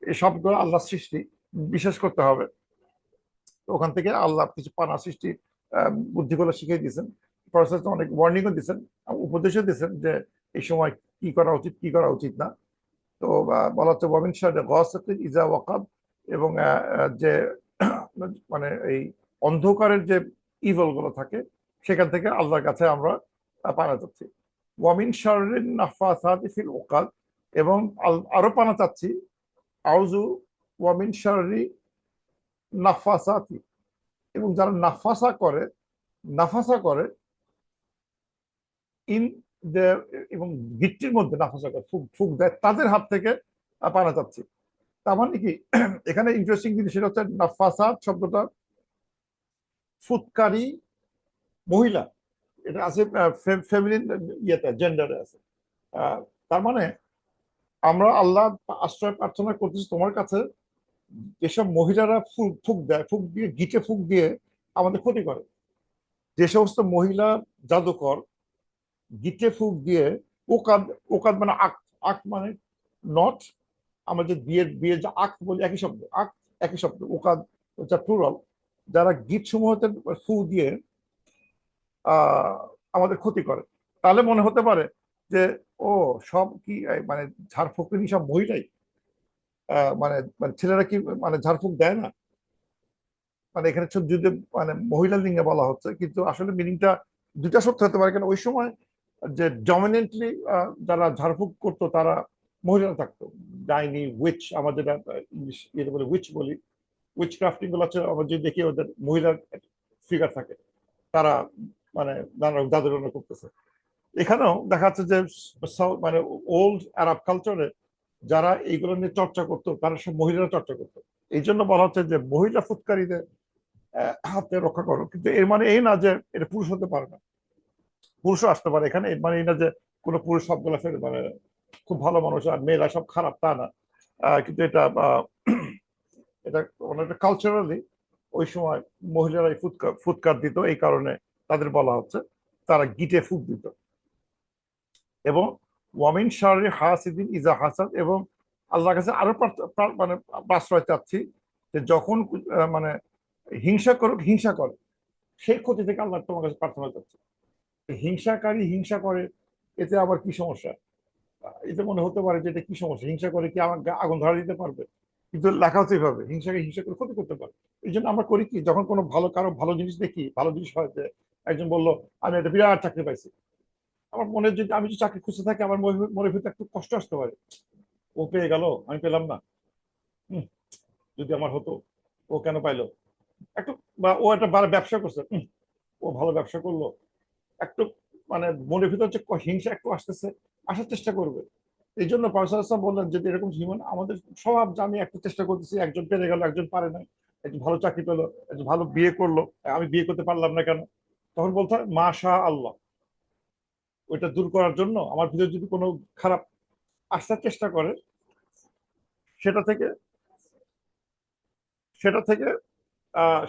এই সবগুলো আল্লাহ সৃষ্টি, বিশ্বাস করতে হবে। তো ওখান থেকে আল্লাহ কিছু পানা সৃষ্টি বুদ্ধিগুলো শিখিয়ে দিয়েছেন। প্রফেসর অনেক ওয়ার্নিংও দিয়েছেন, উপদেশও দিয়েছেন যে এই সময় কি করা উচিত, কি করা উচিত না। তো বলা হচ্ছে ওয়ামিন শাররি গাসিকিন ইযা ওয়াকাব, এবং যে মানে এই অন্ধকারের যে ইভল গুলো থাকে, সেখান থেকে আল্লাহর কাছে আমরা পানা যাচ্ছি। ওয়ামিন শাররিন নাফাসাতি ফিল উকাদ, এবং আরো পানা চাচ্ছি আউযু ওয়ামিন শাররি নাফাসাতি, এবং যারা নাফাসা করে ইন দ্য, এবং গিট্টির মধ্যে নাফাসা করে ফুক ফুক দেয়, তাদের হাত থেকে পানা চাচ্ছি। তার মানে কি, এখানে ইন্টারেস্টিং জিনিস সেটা হচ্ছে নাফাসাত শব্দটা ফুৎকারী মহিলা, এটা আছে ফেমিনিন ইয়েতে, জেন্ডারে আছে। তার মানে আমরা আল্লাহ আশ্রয় প্রার্থনা করতেছি তোমার কাছে, যেসব মহিলারা ফুক ফুক দেয়, ফুক দিয়ে গিটে ফুক দিয়ে আমাদের ক্ষতি করে, যে সমস্ত মহিলা জাদুকর গিটে ফুক দিয়ে, ওকাদ, ওকাদ মানে আক, আক মানে নট, আমরা যে বিয়ের বিয়ের যে আক বলি একই শব্দ, আক একই শব্দ, ওকাদ হচ্ছে প্লুরাল, যারা গিট সমূহতে ফু দিয়ে আমাদের ক্ষতি করে, তাহলে মনে হতে পারে যে ও সব কি মানে ঝাড়ফুঁকনি সব মহিলাই, মানে মানে ছেলেরা কি মানে ঝাড়ফুঁক দেয় না, মানে এখানে যদি মানে মহিলা লিঙ্গে বলা হচ্ছে, কিন্তু আসলে মিনিংটা দুটা সত্য হতে পারে। কেন ওই সময় যে ডমিনেন্টলি যারা ঝাড়ফুঁক করতো তারা মহিলারা থাকতো, ডাইনি উইচ, আমাদের ইংলিশ ইয়ে বলে উইচ বলি, উইচ ক্রাফটিং গুলো হচ্ছে আমরা যদি দেখি ওদের মহিলার ফিগার থাকে, তারা মানে নানা রকম জাদু টাদু করতেছে। এখানেও দেখা যাচ্ছে যে মানে ওল্ড আরব কালচারে যারা এইগুলো নিয়ে চর্চা করতো তারা সব মহিলারা চর্চা করতো। এই জন্য বলা হচ্ছে যে মহিলা ফুৎকারীদের হাতে রক্ষা করো, কিন্তু এর মানে এই না যে এটা পুরুষ হতে পারে না, পুরুষও আসতে পারে এখানে, এর মানে এই না যে কোনো পুরুষ সবগুলো ফেলে মানে খুব ভালো মানুষ আর মেয়েরা সব খারাপ, তা না। কিন্তু এটা এটা অনেকটা কালচারালি ওই সময় মহিলারাই ফুৎকার দিত, এই কারণে তাদের বলা হচ্ছে তারা গিটে ফুক দিত। এবং ওয়ামিন শাররি হাসিদিন ইজা হাসাদ, এবং আল্লাহর কাছে আরো মানে আশ্রয় চাচ্ছি যে যখন মানে হিংসা করুক, হিংসা করে সেই ক্ষতি থেকে আল্লাহ তোমার কাছে প্রার্থনা চাচ্ছি। হিংসাকারী হিংসা করে, এতে আবার কি সমস্যা? এতে মনে হতে পারে যে এটা কি সমস্যা, হিংসা করে কি আমার আগুন ধরা দিতে পারবে? কিন্তু লেখা হচ্ছে এইভাবে, হিংসাকে হিংসা করে ক্ষতি করতে পারে। এই জন্য আমরা করি কি, যখন কোনো ভালো কারো ভালো জিনিস দেখি, ভালো জিনিস হয়, যে একজন বললো আমি একটা বিরাট চাকরি পাইছি, আমার মনে যদি আমি যদি চাকরি খুঁজতে থাকি, আমার মনের ভিতরে একটু কষ্ট আসতে পারে, ও পেয়ে গেল আমি পেলাম না, হম, যদি আমার হতো, ও কেন পাইলো একটু, বা ও একটা ভালো ব্যবসা করছে, ও ভালো ব্যবসা করলো, একটু মানে মনের ভিতর যে হিংসা একটু আসতেছে, আসার চেষ্টা করবে। এই জন্য পারসালাম বললেন যদি এরকম জীবন আমাদের স্বভাব, যে আমি একটা চেষ্টা করতেছি, একজন পেরে গেল, একজন পারে নাই, একজন ভালো চাকরি পেলো, একজন ভালো বিয়ে করলো, আমি বিয়ে করতে পারলাম না কেন, তখন বলতে হয় মাশা আল্লাহ। ওইটা দূর করার জন্য আমার ভিতরে যদি কোনো খারাপ আসার চেষ্টা করে, সেটা থেকে সেটা থেকে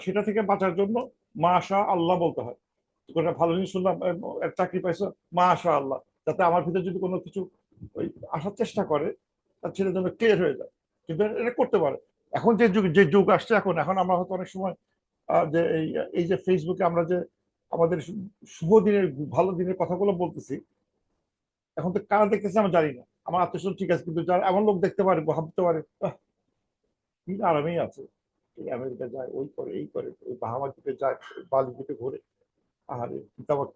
সেটা থেকে বাঁচার জন্য মাশা আল্লাহ বলতে হয়। কোনো ভালো জিনিস শুনলাম, চাকরি পাইছো, মাশা আল্লাহ, যাতে আমার ভিতরে যদি কোনো কিছু ওই আসার চেষ্টা করে, তার ছেলের জন্য ক্লিয়ার হয়ে যায়। কিন্তু এটা করতে পারে। এখন যে যুগ আসছে, এখন এখন আমরা হয়তো অনেক সময় যে এই এই যে ফেসবুকে আমরা যে আমাদের শুভ দিনের ভালো দিনের কথাগুলো বলতেছি, এখন তো কারা দেখতেছে আমরা জানি না, আমার আত্মীয় ঠিক আছে, কিন্তু যারা এমন লোক দেখতে পারে, ভাবতে পারে কি আরামেই আছে, এই আমেরিকা যায়, ওই করে, এই করে, ওই বাহামা দিকে যায়, বালি দিকে ঘুরে, আহারে তারপর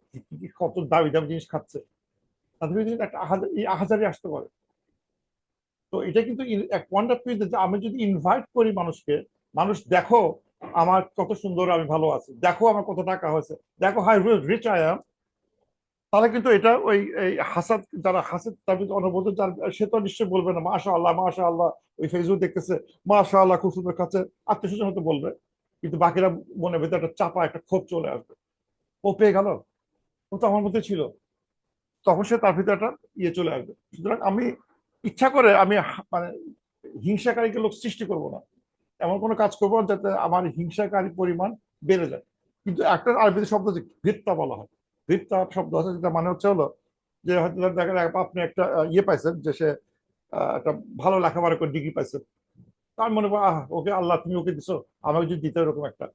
কত দামি দামি জিনিস খাচ্ছে, তাদের কিন্তু একটা আহাজারি আসতে পারে। তো এটা কিন্তু এক পয়েন্ট অফ ভিউ, যে আমি যদি ইনভাইট করি মানুষকে, মানুষ দেখো আমার কত সুন্দর, আমি ভালো আছি, দেখো আমার কত টাকা হয়েছে, দেখো হাই রিচ আই এম, তাহলে কিন্তু এটা ওই এই হাসাদ, যারা হাসাদ তার ভিতরে অনুভূত, যার সে তো নিশ্চয়ই বলবে না মাশা আল্লাহ মাশা আল্লাহ, ওই ফেসবুক দেখতেছে মাশা আল্লাহ খুব সুন্দর খাচ্ছে, আত্মীয় স্বজন হয়তো বলবে, কিন্তু বাকিরা মনের ভেতরে একটা চাপা, একটা ক্ষোভ চলে আসবে, ও পেয়ে গেল, ও তো আমার মধ্যে ছিল, তখন সে তার ভিতরে একটা ইয়ে চলে আসবে। সুতরাং আমি ইচ্ছা করে আমি মানে হিংসাকারীকে লোক সৃষ্টি করব না, এমন কোনো কাজ করবো না যাতে আমার হিংসাকারী পরিমাণ বেড়ে যায়। কিন্তু একটা আরবিতে শব্দ আছে ভিত্তা বলা হয়, ভিত্তা শব্দ আছে, যেটা মানে হচ্ছে হলো যে হয়তো দেখা যায় আপনি একটা ইয়ে পাইছেন, যে সে একটা ভালো লেখাপড়া করে ডিগ্রি পাইছে, তার মনে হয় ওকে আল্লাহ তুমি ওকে দিছো, আমাকে যদি দিতে, এরকম একটা,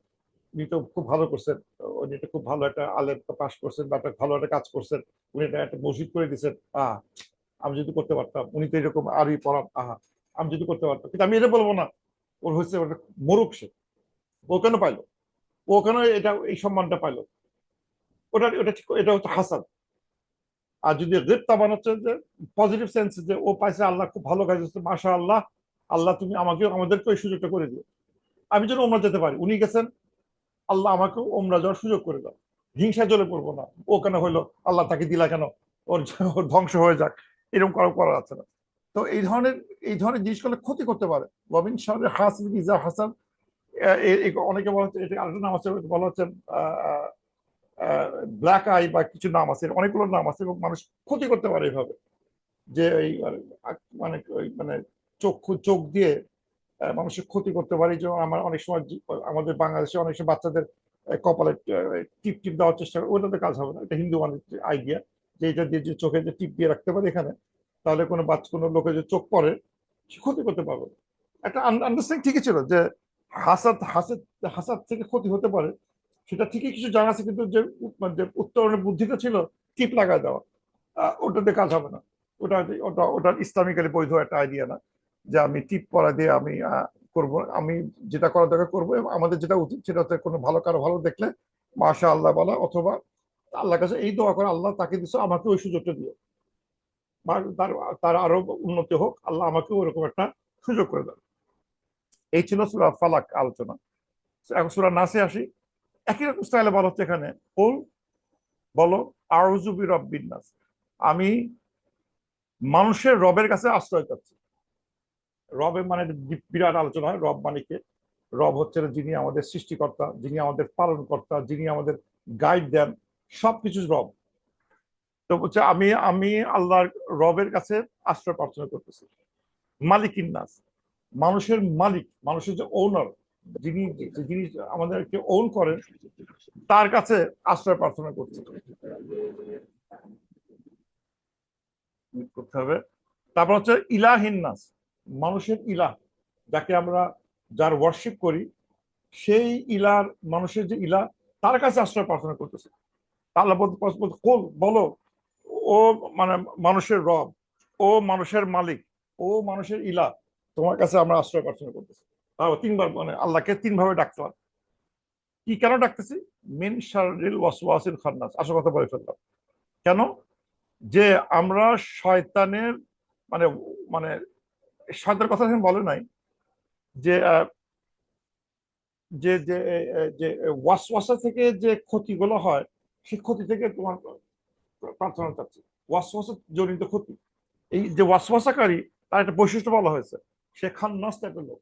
উনি তো খুব ভালো করছেন, উনি একটা খুব ভালো একটা আলেম পাস করছেন, বা একটা ভালো একটা কাজ করছেন, উনি একটা মসজিদ করে দিচ্ছেন, আমি যদি করতে পারতাম, উনি তো এরকম আরবি পড়ান, আমি যদি করতে পারতাম। কিন্তু আমি এটা বলবো না ওর হচ্ছে ওটা মরুক সে, ও কেন পাইলো, ও কেন এটা এই সম্মানটা পাইলো, ওটা ওটা ঠিক, এটা হচ্ছে হাসাদ। আর যদি গিবতা মানে হচ্ছে যে পজিটিভ সেন্স, যে ও পাইছে আল্লাহ খুব ভালো কাজ হচ্ছে, মাশা আল্লাহ, আল্লাহ তুমি আমাকেও আমাদেরকে ওই সুযোগটা করে দিও, আমি যেন ওমরা যেতে পারি, উনি গেছেন, আল্লাহ আমাকেও ওমরা যাওয়ার সুযোগ করে দাও, হিংসা জ্বলে পড়বো না, ও কেন হইলো, আল্লাহ তাকে দিলা কেন, ওর ওর ধ্বংস হয়ে যাক, এরকম করা যাচ্ছে না। তো এই ধরনের জিনিসগুলো ক্ষতি করতে পারে। ওয়ামিন শাররি হাসিদিন ইযা হাসাদ, অনেকে বলা হচ্ছে, এটা আরেকটা নাম আছে, বলা হচ্ছে ব্ল্যাক আই বা কিছু নাম আছে, অনেকগুলো নাম আছে, এবং মানুষ ক্ষতি করতে পারে এইভাবে, যে এই মানে মানে চক্ষু চোখ দিয়ে মানুষের ক্ষতি করতে পারে। যেমন আমার অনেক সময় আমাদের বাংলাদেশে অনেক সময় বাচ্চাদের কপালে টিপ টিপ দেওয়ার চেষ্টা করে, ওটাতে কাজ হবে না, এটা হিন্দু মানুষের আইডিয়া, যে এটা দিয়ে যে চোখে যে টিপ দিয়ে রাখতে পারে এখানে, তাহলে কোনো বাচ্চা কোনো লোকের যে চোখ পড়ে সে ক্ষতি করতে পারবে না। একটা আন্ডারস্ট্যান্ডিং ঠিকই ছিল যে হাসাদ হাসাদ হাসাদ থেকে ক্ষতি হতে পারে, সেটা ঠিকই কিছু জানা আছে, কিন্তু যে উত্তরণের বুদ্ধিটা ছিল টিপ লাগায় দেওয়া, ওটাতে কাজ হবে না। ওটা ওটা ওটা ইসলামিক্যালি বৈধ একটা আইডিয়া না, যে আমি টিপ পরা দিয়ে আমি করব, আমি যেটা করা দরকার করবো, এবং আমাদের যেটা উচিত সেটা হচ্ছে কোনো ভালো কারো ভালো দেখলে মাশা আল্লাহ বলা, অথবা আল্লাহর কাছে এই দোয়া করে, আল্লাহ তাকে দিচ্ছে আমাকে ওই সুযোগটা দিও, বা তার তার আরো উন্নতি হোক, আল্লাহ আমাকে ওরকম একটা সুযোগ করে দেন। এই ছিল সূরা ফালাক আলোচনা। এখন সূরা নাসে আসি, একই রকম স্টাইলে বলা হচ্ছে এখানে, কুল বলো আউযু বিরাব্বিন নাস, আমি মানুষের রবের কাছে আশ্রয় চাচ্ছি। রবের মানে বিরাট আলোচনা হয়, রব মানে কে? রব হচ্ছে যিনি আমাদের সৃষ্টিকর্তা, যিনি আমাদের পালনকর্তা, যিনি আমাদের গাইড দেন, সবকিছু রব। তো হচ্ছে আমি আমি আল্লাহর রবের কাছে আশ্রয় প্রার্থনা করতেছি। মালিক ইন্নাস, মানুষের মালিক, মানুষের যে ওনার, যিনি যিনি আমাদেরকে ওন করেন, তার কাছে আশ্রয় প্রার্থনা করছি, করতে হবে। তারপর হচ্ছে ইলাহিন নাস, মানুষের ইলাহ, যাকে আমরা যার ওয়ার্শিপ করি, সেই ইলার, মানুষের যে ইলাহ, তার কাছে আশ্রয় প্রার্থনা করতেছে। আল্লাহ কোল বলো, ও মানে মানুষের রব, ও মানুষের মালিক, ও মানুষের ইলাহ, তোমার কাছে আমরা আশ্রয় প্রার্থনা করতেছি। তারপর তিনবার মানে আল্লাহকে তিন ভাবে ডাকতে হয়। কি কেন ডাকতেছি? মিন শাররিল ওয়াসওয়াসিল খান্নাস, আসল কথা বলে ফেললাম। কেন? যে আমরা শয়তানের মানে মানে শয়তানের কথা এখানে বলে নাই, যে যে যে যে ওয়াসওয়াসা থেকে যে ক্ষতিগুলো হয়, সেই ক্ষতি থেকে তোমার প্রার্থনা চাচ্ছি। ওয়াসওয়াসা জনিত ক্ষতি, এই যে ওয়াসওয়াসাকারী, তার একটা বৈশিষ্ট্য বলা হয়েছে, সে খান্নাস টাইপের লোক,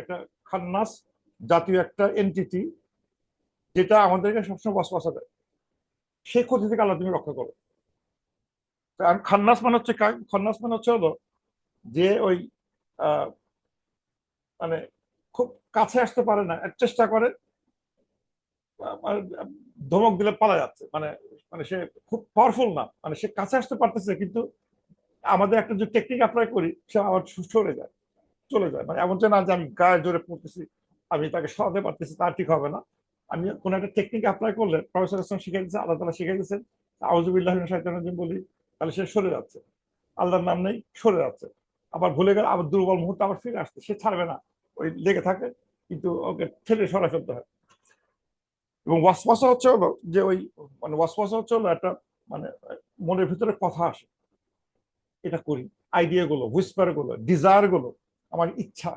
একটা খান্নাস জাতীয় একটা এন্টিটি, যেটা আমাদেরকে সবসময় ওয়াসওয়াসা দেয়, সেই ক্ষতি থেকে আল্লাহ তুমি রক্ষা করো। আর খান্নাস মানে হচ্ছে খান্নাস মানে হচ্ছে হলো যে ওই আহ, মানে খুব কাছে আসতে পারে না, চেষ্টা করে, মানে ধমক দিলে পালা যাচ্ছে, মানে মানে সে খুব পাওয়ারফুল না, মানে সে কাছে আসতে পারতেছে, কিন্তু আমাদের একটা যে টেকনিক অ্যাপ্লাই করি, সে আবার সরে যায়, চলে যায়। মানে এমন যে না যে আমি গায়ে জোরে পড়তেছি, আমি তাকে সরাতে পারতেছি, তা ঠিক হবে না। আমি কোন একটা টেকনিক অ্যাপ্লাই করলে, প্রফেসর ইসলাম শিখে দিচ্ছে, আল্লাহ তালা শিখে দিচ্ছেন, আউযুবিল্লাহি মিনাশ শাইতানির রাজিম বলি, তাহলে সে সরে যাচ্ছে, আল্লাহর নাম নেই, সরে যাচ্ছে। আবার ভুলে গেলে আবার দুর্বল মুহূর্তে আবার ফিরে আসছে, সে ছাড়বে না, ওই লেগে থাকে, কিন্তু ওকে ঠেলে সরা ফেলতে হয়। এবং ওয়াসওয়াসা হচ্ছে হলো যে ওই মানে ওয়াসওয়াসা হচ্ছে হলো একটা মানে মনের ভিতরে কথা আসে, এটা করি, আইডিয়া গুলো, হুইসপার গুলো, ডিজায়ার গুলো, আমার ইচ্ছা,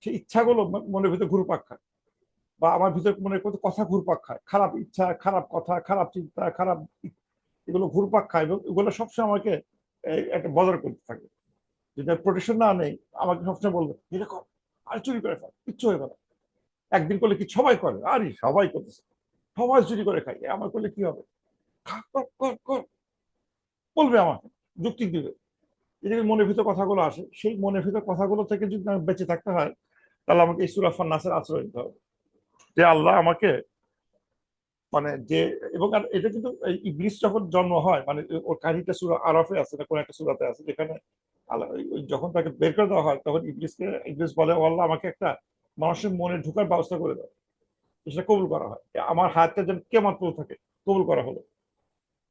সেই ইচ্ছাগুলো মনের ভিতরে ঘুরপাক খায়, বা আমার ভিতরে মনের মধ্যে কথা ঘুরপাক খায়, খারাপ ইচ্ছা, খারাপ কথা, খারাপ চিন্তা, খারাপ এগুলো ঘুরপাক খায়, এবং এগুলো সবসময় আমাকে একটা বদর করতে থাকে। যদি প্রোটেকশন না নেই, আমাকে সবসময় বলবে এরকম, আর চুরি করে ফেল, কিচ্ছু হয়ে গেল। একদিন করলে কি সবাই করে? আরে সবাই করতেছে, সবাই চুরি করে খাই, আমার করলে কি হবে? কর কর কর, বলবে আমাকে, যুক্তি দিবে। এদিকে মনের ভিতর কথাগুলো আসে, সেই মনের ভিতর কথাগুলো থেকে যদি আমি বেঁচে থাকতে হয়, তাহলে আমাকে এই সূরা নাসের আশ্রয় নিতে হবে, যে আল্লাহ আমাকে মানে যে, এবং আর এটা কিন্তু ইবলিস যখন জন্ম হয়, মানে ওর কাহিনীটা সূরা আরাফে আছে না কোন একটা সূরাতে আছে, যেখানে যখন তাকে বের করে দেওয়া হয়, তখন ইবলিস বলে, ও আল্লাহ আমাকে একটা মানুষের মনে ঢুকার ব্যবস্থা করে দাও, সেটা কবুল করা হয়, আমার হাতটা যেন কেমন করে থাকে, কবুল করা হলো।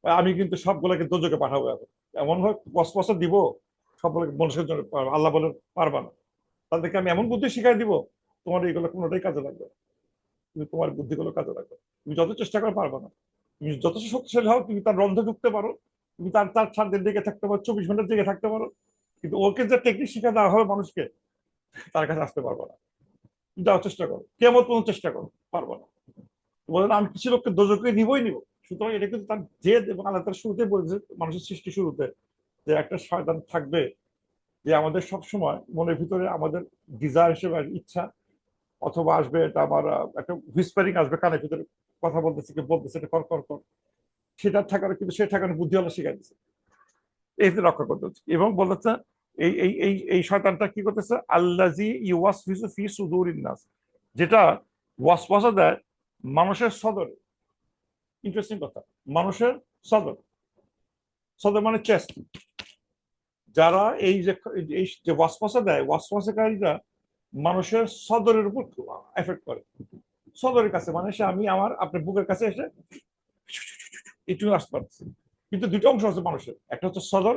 আমি কিন্তু সবগুলোকে দোজকে পাঠাবো, এখন এমন ভাবে পসপসা দিব, সবগুলোকে মানুষের জন্য আল্লাহ বলে পারবা না, তাদেরকে আমি এমন বুদ্ধি শিখাই দিব, তোমার এইগুলো কোনোটাই কাজে লাগবে না। তুমি তোমার বুদ্ধিগুলো কাজে লাগবে, তুমি যত চেষ্টা করে পারবা না। তুমি যথেষ্ট শক্তিশালী হও, তুমি তার রন্ধে ঢুকতে পারো, তুমি তার তার 7 দিন জেগে থাকতে পারো, 24 ঘন্টা জেগে থাকতে পারো, কিন্তু ওকে যে টেকনিক শিখে দেওয়া হবে মানুষকে, তার কাছে আসতে পারবো না। যাওয়ার চেষ্টা করো, কেমন কোনো চেষ্টা করো, পারবো না। বলেন আমি কিছু লোককে দোজকে নিবই নিব। সুতরাং এটা কিন্তু তার জেদ, এবং আল্লাহ তার শুরুতে বলেছে, মানুষের সৃষ্টি শুরুতে, যে একটা শয়তান থাকবে, যে আমাদের সব সময় মনের ভিতরে আমাদের ডিজায়ার হিসেবে ইচ্ছা, অথবা আসবে এটা আমার একটা হুইসপারিং আসবে কানের ভিতরে, কথা বলতেছে, কি বলতেছে, এটা কর কর কর, সেটা থাকার, কিন্তু সে থাকার বুদ্ধি হলো শিখাই দিচ্ছে, এই যে রক্ষা করতে হচ্ছে। এবং বলেছে এই শয়তানটা কি করতেছে, আল্লাজি ইউওয়াসওয়িসু ফি সুদুরিন নাস, যেটা ওয়াসওয়াসা দেয় মানুষের সদরে। ইন্টারেস্টিং কথা, মানুষের সদর, সদর মানে চেস্ট। যারা এই যে ওয়াসওয়াসা দেয়, ওয়াসওয়াসাকারীরা মানুষের সদরের উপর এফেক্ট করে। সদরের কাছে মানে সে আমি আমার আপনার বুকের কাছে এসে একটু আসতে পারছি। কিন্তু দুটো অংশ আছে মানুষের, একটা হচ্ছে সদর,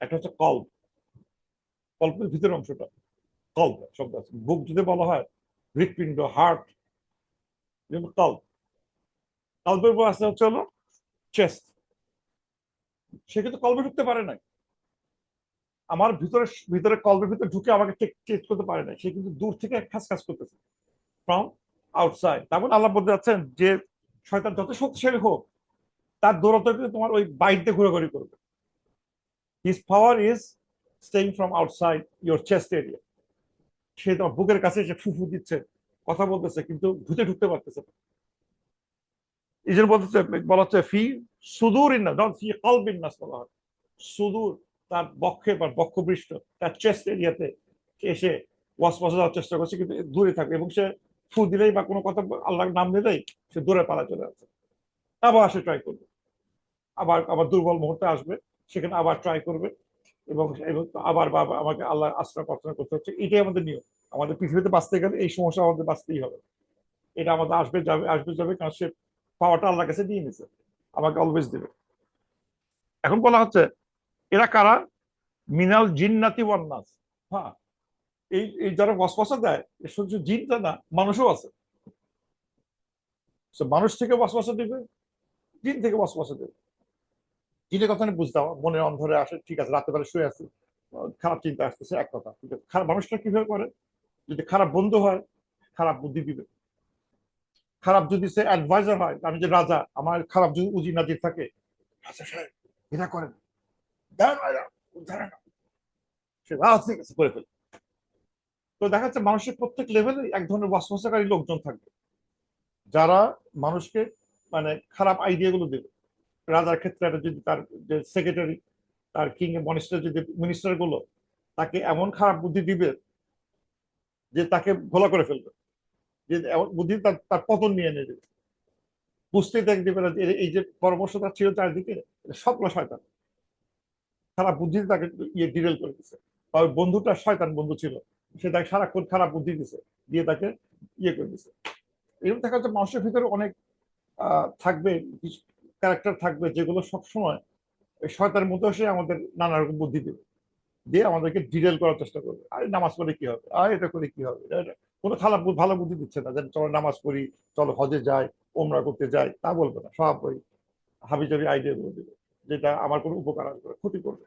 একটা হচ্ছে কল্প। কল্পের ভিতরের অংশটা কল্প শব্দ আছে। বুক যদি বলা হয় হৃৎপিণ্ড, হার্ট, কল্প। কল্পের উপর আসতে হচ্ছে হলো চেস্ট। সে কিন্তু কল্পে ঢুকতে পারে না, আমার ভিতরে ভিতরে কল্পের ভিতরে ঢুকে আমাকে চেক করতে পারে না, সে কিন্তু দূর থেকে খাস খাস করতেছে ফ্রম আউটসাইড। তেমন আল্লাহ বলতে যাচ্ছেন যে শয়তান যত শক্তিশালী হোক, তার দৌড়তে কিন্তু তোমার ওই বাইরে ঘোরাঘুরি করবে। His power is staying from outside your chest area. সে তোমার বুকের কাছে এসে ফুফু দিচ্ছে, কথা বলতেছে, কিন্তু ভূতে ঢুকতে পারতেছে না। এই জন্য বলতেছে, বলা হচ্ছে ফি সুদূর ইন্নাস, যখন ফি কলবিন নাস বলা হয়, সুদূর তার বক্ষে বা বক্ষপৃষ্ঠ, তার চেস্ট এরিয়াতে এসে ওয়াসওয়াসা দেওয়ার চেষ্টা করছে, কিন্তু দূরে থাকবে। এবং সে ফু দিলেই বা কোনো কথা আল্লাহর নাম নিলেই সে দূরে পালা চলে যাচ্ছে। আবার সে ট্রাই করবে, আবার আবার দুর্বল মুহূর্তে আসবে, সেখানে আবার ট্রাই করবে, এবং আবার বাবা আমাকে আল্লাহ আশ্রয় প্রার্থনা করতে হচ্ছে। এটাই আমাদের নিয়ম। আমাদের পৃথিবীতে বাঁচতে গেলে এই সমস্যা আমাদের বাঁচতেই হবে। এটা আমাদের আসবে যাবে, আসবে যাবে, কারণ সে পাওয়ারটা আল্লাহর কাছে দিয়ে নিছে, আমাকে অলওয়েজ দিবে। এখন বলা হচ্ছে এরা কারা, মিনাল জিন্নাতি ওয়ান নাস। হ্যাঁ, এই এই যারা ওয়াসওয়াসা দেয়, শুধু জিনটা না, মানুষও আছে। মানুষ থেকে ওয়াসওয়াসা দিবে, জিন থেকে ওয়াসওয়াসা দেবে। জিনের কথা আমি বুঝতাম, মনে অন্ধরে আসে, ঠিক আছে, রাতে বেলা শুয়ে আছি, খারাপ চিন্তা আসতেছে, এক কথা, ঠিক আছে। খারাপ মানুষটা কিভাবে করে, যদি খারাপ বন্ধু হয়, খারাপ বুদ্ধি দিবে। খারাপ যদি সে অ্যাডভাইজার হয়, আমি যে রাজা, আমার খারাপ যদি উজি নাজির থাকে, আচ্ছা সাহেব এটা করেন, সে ঠিক আছে করে ফেলে। তো দেখা যাচ্ছে মানুষের প্রত্যেক লেভেলে এক ধরনের ওয়াসওয়াসাকারী লোকজন থাকবে, যারা মানুষকে মানে খারাপ আইডিয়া গুলো দেবে। রাজার ক্ষেত্রে যদি তার যে সেক্রেটারি, তার কিং এর মনিস্টার, যদি মিনিস্টার গুলো তাকে এমন খারাপ বুদ্ধি দিবে যে তাকে ঘোলা করে ফেলবে, যে এমন বুদ্ধি তার তার পতন নিয়ে নেবে। বুঝতেই দেখ দিবে না যে এই যে পরামর্শটা ছিল চারদিকে, সবগুলো শয়তান, খারাপ বুদ্ধি তাকে ইয়ে ডিরেল করে দিচ্ছে। বা ওই বন্ধুটা শয়তান বন্ধু ছিল, সে তাকে সারাক্ষণ খারাপ বুদ্ধি দিছে, দিয়ে তাকে ইয়ে করে দিচ্ছে। এরকম দেখা যাচ্ছে মানুষের ভিতরে অনেক থাকবে, ক্যারেক্টার থাকবে, যেগুলো সবসময় শয়তানের মধ্যে এসে আমাদের নানা রকম বুদ্ধি দেবে, দিয়ে আমাদেরকে ডিরেল করার চেষ্টা করবে। আরে নামাজ পড়ে কি হবে, আর এটা করে কি হবে, কোনো খারাপ ভালো বুদ্ধি দিচ্ছে না, যে চলো নামাজ পড়ি, চলো হজে যাই, ওমরা করতে যাই, তা বলবে না। সব ওই হাবিজাবি আইডিয়া গুলো দিবে, যেটা আমার কোনো উপকার আসবে, ক্ষতি করবে।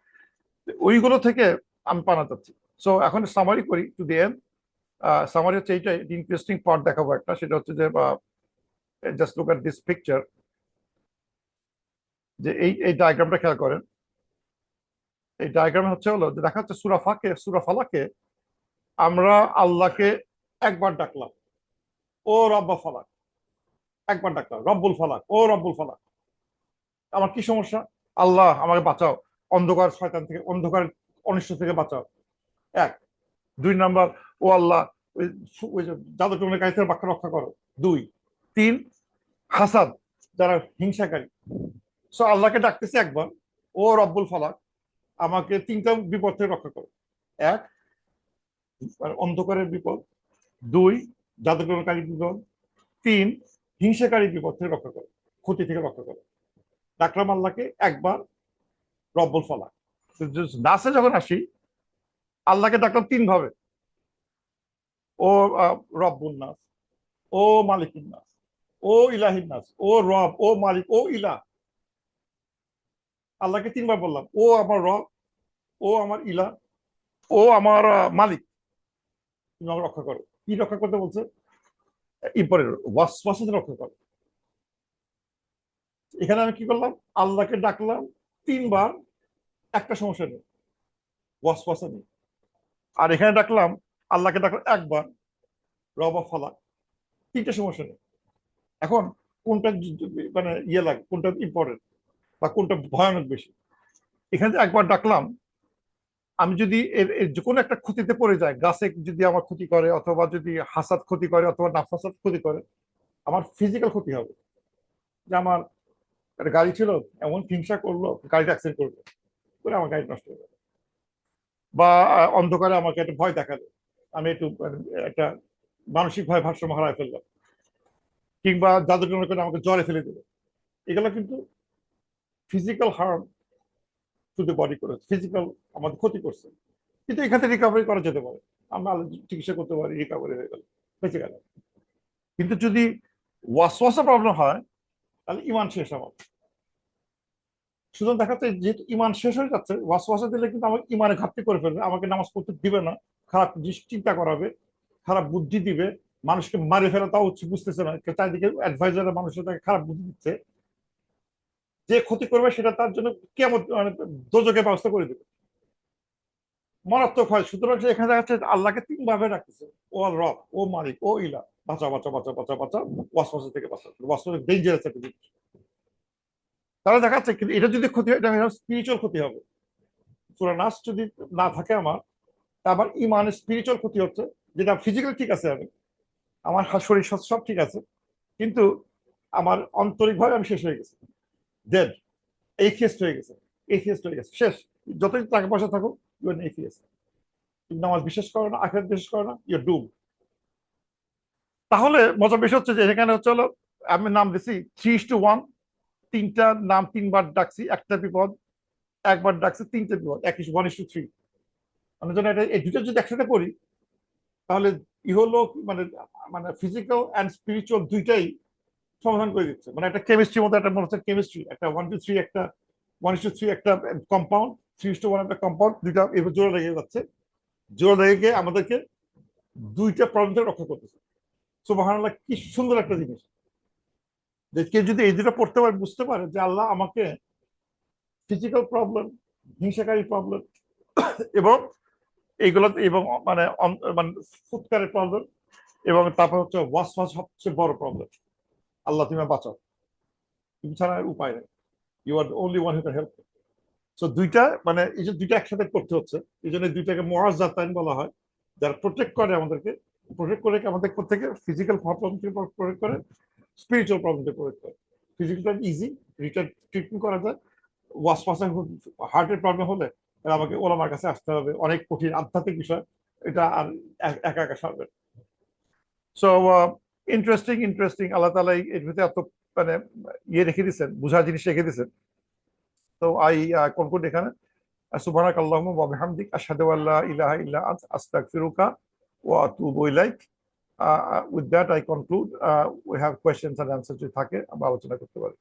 ওইগুলো থেকে আমি পানা যাচ্ছি। সো এখন সামারি করি টু দি এন্ড। সামারি হচ্ছে এইটাই, ইন্টারেস্টিং পার্ট দেখাবো একটা, সেটা হচ্ছে যে just look at this picture, যে এই এই ডায়াগ্রামটা খেয়াল করেন। এই ডায়াগ্রামে হচ্ছে হলো যে দেখা যাচ্ছে সূরা ফালাকে আমরা আল্লাহকে একবার ডাকলাম, ও রব্বা ফালাক, একবার ডাকলাম রব্বুল ফালাক, ও রব্বুল ফালাক। আমার কি সমস্যা, আল্লাহ আমাকে বাঁচাও, অন্ধকার শয়তান থেকে, অন্ধকার অনিষ্ট থেকে বাঁচাও। এক। 2 নাম্বার, ও আল্লাহ ওই যে জাদুটনের কাছ থেকে বাক্য রক্ষা করো। 2। 3, হাসাদ, যারা হিংসাকারী। সো আল্লাহকে ডাকতেছে একবার, ও রব্বুল ফালাক, আমাকে 3টা বিপদ থেকে রক্ষা করো। এক, অন্ধকারের বিপদ। 2, জাদুটনকারী বিপদ। 3, হিংসাকারী বিপদ থেকে রক্ষা করো, ক্ষতি থেকে রক্ষা করো। ডাকলাম আল্লাহকে একবার, রব্বুল ফালাক। নাসে যখন আসি, আল্লাহকে ডাকলাম 3 ভাবে, ও রব্বুল নাস, ও মালিকুন নাস, ও ইলাহিন নাস, ও রব, ও মালিক, ও ইলাহ। আল্লাহকে তিনবার বললাম, ও আমার রব, ও আমার ইলা, ও আমার মালিক, তুমি আমাকে রক্ষা করো। কি রক্ষা করতে বলছে? ইম্পর্টেন্ট, ওয়াসওয়াসা রক্ষা করো। এখানে আমি কি করলাম? আল্লাহকে ডাকলাম তিনবার, একটা সমস্যা নেই, ওয়াসওয়াসা নেই। আর এখানে ডাকলাম, আল্লাহকে ডাকলাম একবার, রব ফালাক, তিনটে সমস্যা নেই। এখন কোনটা মানে ইয়ে লাগে, কোনটা ইম্পর্টেন্ট বা কোনটা ভয়ানক বেশি? এখানে যে একবার ডাকলাম, আমি যদি এর যে কোনো একটা ক্ষতিতে পড়ে যায়, গাছে যদি আমার ক্ষতি করে, অথবা যদি হাসাদ ক্ষতি করে, অথবা নাফাসাদ ক্ষতি করে, আমার ফিজিক্যাল ক্ষতি হবে। যে আমার একটা গাড়ি ছিল, এমন হিংসা করলো, গাড়িটা অ্যাক্সিডেন্ট করলো, করে আমার গাড়ি নষ্ট হয়ে গেল। বা অন্ধকারে আমাকে একটা ভয় দেখালো, আমি একটু একটা মানসিক ভয় ভারসাম্য হারায় ফেললাম। কিংবা জাদু টনা করে আমাকে জ্বরে ফেলে দিল। এগুলো কিন্তু physical harm to the body করেছে, ফিজিক্যাল আমাদের ক্ষতি করছে। কিন্তু এখান থেকে রিকভারি করা যেতে পারে, আমরা চিকিৎসা করতে পারি, রিকভারি হয়ে গেল, বেঁচে গেল। কিন্তু যদি ওয়াসওয়াসা প্রবলেম হয়, তাহলে ইমান শেষ আমার। সুতরাং দেখা যাচ্ছে যেহেতু ইমান শেষ হয়ে যাচ্ছে, ওয়াসওয়াসা দিলে কিন্তু আমাকে ইমানে ঘাটতি করে ফেলবে, আমাকে নামাজ পড়তে দিবে না, খারাপ চিন্তা করাবে, খারাপ বুদ্ধি দিবে, মানুষকে মারে ফেলা তাও হচ্ছে বুঝতেছে না, চারিদিকে অ্যাডভাইজার মানুষের তাকে খারাপ বুদ্ধি দিচ্ছে, যে ক্ষতি করবে সেটা তার জন্য কেমন মানে দোজকের ব্যবস্থা করে দেবে, মারাত্মক হয়। সুতরাং সে এখানে দেখা যাচ্ছে আল্লাহকে তিন ভাবে রাখতেছে, ও রব, ও মালিক, ও ইলা, বাঁচা বাঁচা বাঁচা বাঁচা বাঁচা, ওয়াসওয়াসা থেকে বাঁচা, ওয়াসওয়াসা ডেঞ্জারাস একটা জিনিস। তাহলে দেখা যাচ্ছে কিন্তু এটা যদি ক্ষতি হয়, এটা স্পিরিচুয়াল ক্ষতি হবে। সূরা নাস যদি না থাকে আমার, তা আমার ইমানের স্পিরিচুয়াল ক্ষতি হচ্ছে। যেটা ফিজিক্যাল ঠিক আছে, আমি আমার শরীর স্বাস্থ্য সব ঠিক আছে, কিন্তু আমার আন্তরিকভাবে আমি শেষ হয়ে গেছি, ডেড, এইথিয়েস্ট হয়ে গেছে, এইথিয়েস্ট হয়ে গেছে, শেষ। যতই টাকা পয়সা থাকুক, ইউ আর এইথিয়েস্ট। তুমি নামাজ বিশ্বাস করো না, আখিরাত বিশ্বাস করো না, ইউ ডুম। তাহলে মজার বিষয় হচ্ছে যে এখানে হচ্ছে হলো, আমি নাম দিছি 3:1, তিনটা নাম তিনবার ডাকছি, একটা বিপদ, একবার ডাকছি তিনটে বিপদ, 1:3। মানে জন্য এটা এই দুটো যদি একসাথে করি, তাহলে ইহলোক মানে মানে ফিজিক্যাল অ্যান্ড স্পিরিচুয়াল দুইটাই সমাধান করে দিচ্ছে। মানে একটা কেমিস্ট্রির মধ্যে একটা মনে হচ্ছে কেমিস্ট্রি, একটা 1:3, একটা 1:3 একটা কম্পাউন্ড, 3:1 একটা কম্পাউন্ড, দুইটা এবার জোড়া লেগে যাচ্ছে, জোড়া লেগে গিয়ে আমাদেরকে দুইটা প্রবলেম থেকে রক্ষা করতেছে। সুবহানাল্লাহ, কি সুন্দর একটা জিনিস! যে কেউ যদি এই দুটো পড়তে পারে, বুঝতে পারে যে আল্লাহ আমাকে ফিজিক্যাল প্রবলেম, হিংসাকারী প্রবলেম, এবং এইগুলো, এবং মানে মানে ফুৎকারের প্রবলেম, এবং তারপর হচ্ছে ওয়াসওয়াস সবচেয়ে বড় প্রবলেম, আল্লাহ তুমি বাঁচাও, তুমি ছাড়া আর উপায় নেই, you are the only one who can help. So দুইটা মানে এই যে দুইটা একসাথে করতে হচ্ছে, এই জন্য দুইটাকে মুআজ্জাতাইন বলা হয়, যারা প্রোটেক্ট করে আমাদেরকে, প্রোটেক্ট করে আমাদের থেকে ফিজিক্যাল প্রবলেম থেকে প্রোটেক্ট করে, স্পিরিচুয়াল প্রবলেম থেকে প্রোটেক্ট করে। ফিজিক্যাল ইজি, রিটার্ন ট্রিটমেন্ট করা যায়। ওয়াসওয়াসা, হার্টের প্রবলেম হলে তাহলে আমাকে ওলামার কাছে আসতে হবে, অনেক কঠিন আধ্যাত্মিক বিষয়, এটা আর একা একা সারবে। So interesting, interesting. আল্লাহ তাআলা এর ভিতরে এত মানে ইয়ে রেখে দিয়েছেন, বুঝার জিনিস রেখে দিয়েছেন। তো আই কনক্লুড এখানে, সুবহানাক আল্লাহুম্মা ওয়া বিহামদিক আশহাদু আল্লা ইলাহা ইল্লা আনতা আস্তাগফিরুকা ওয়া আতুবু ইলাইক। With that I conclude. We have questions and answers যদি থাকে আমরা আলোচনা করতে পারি।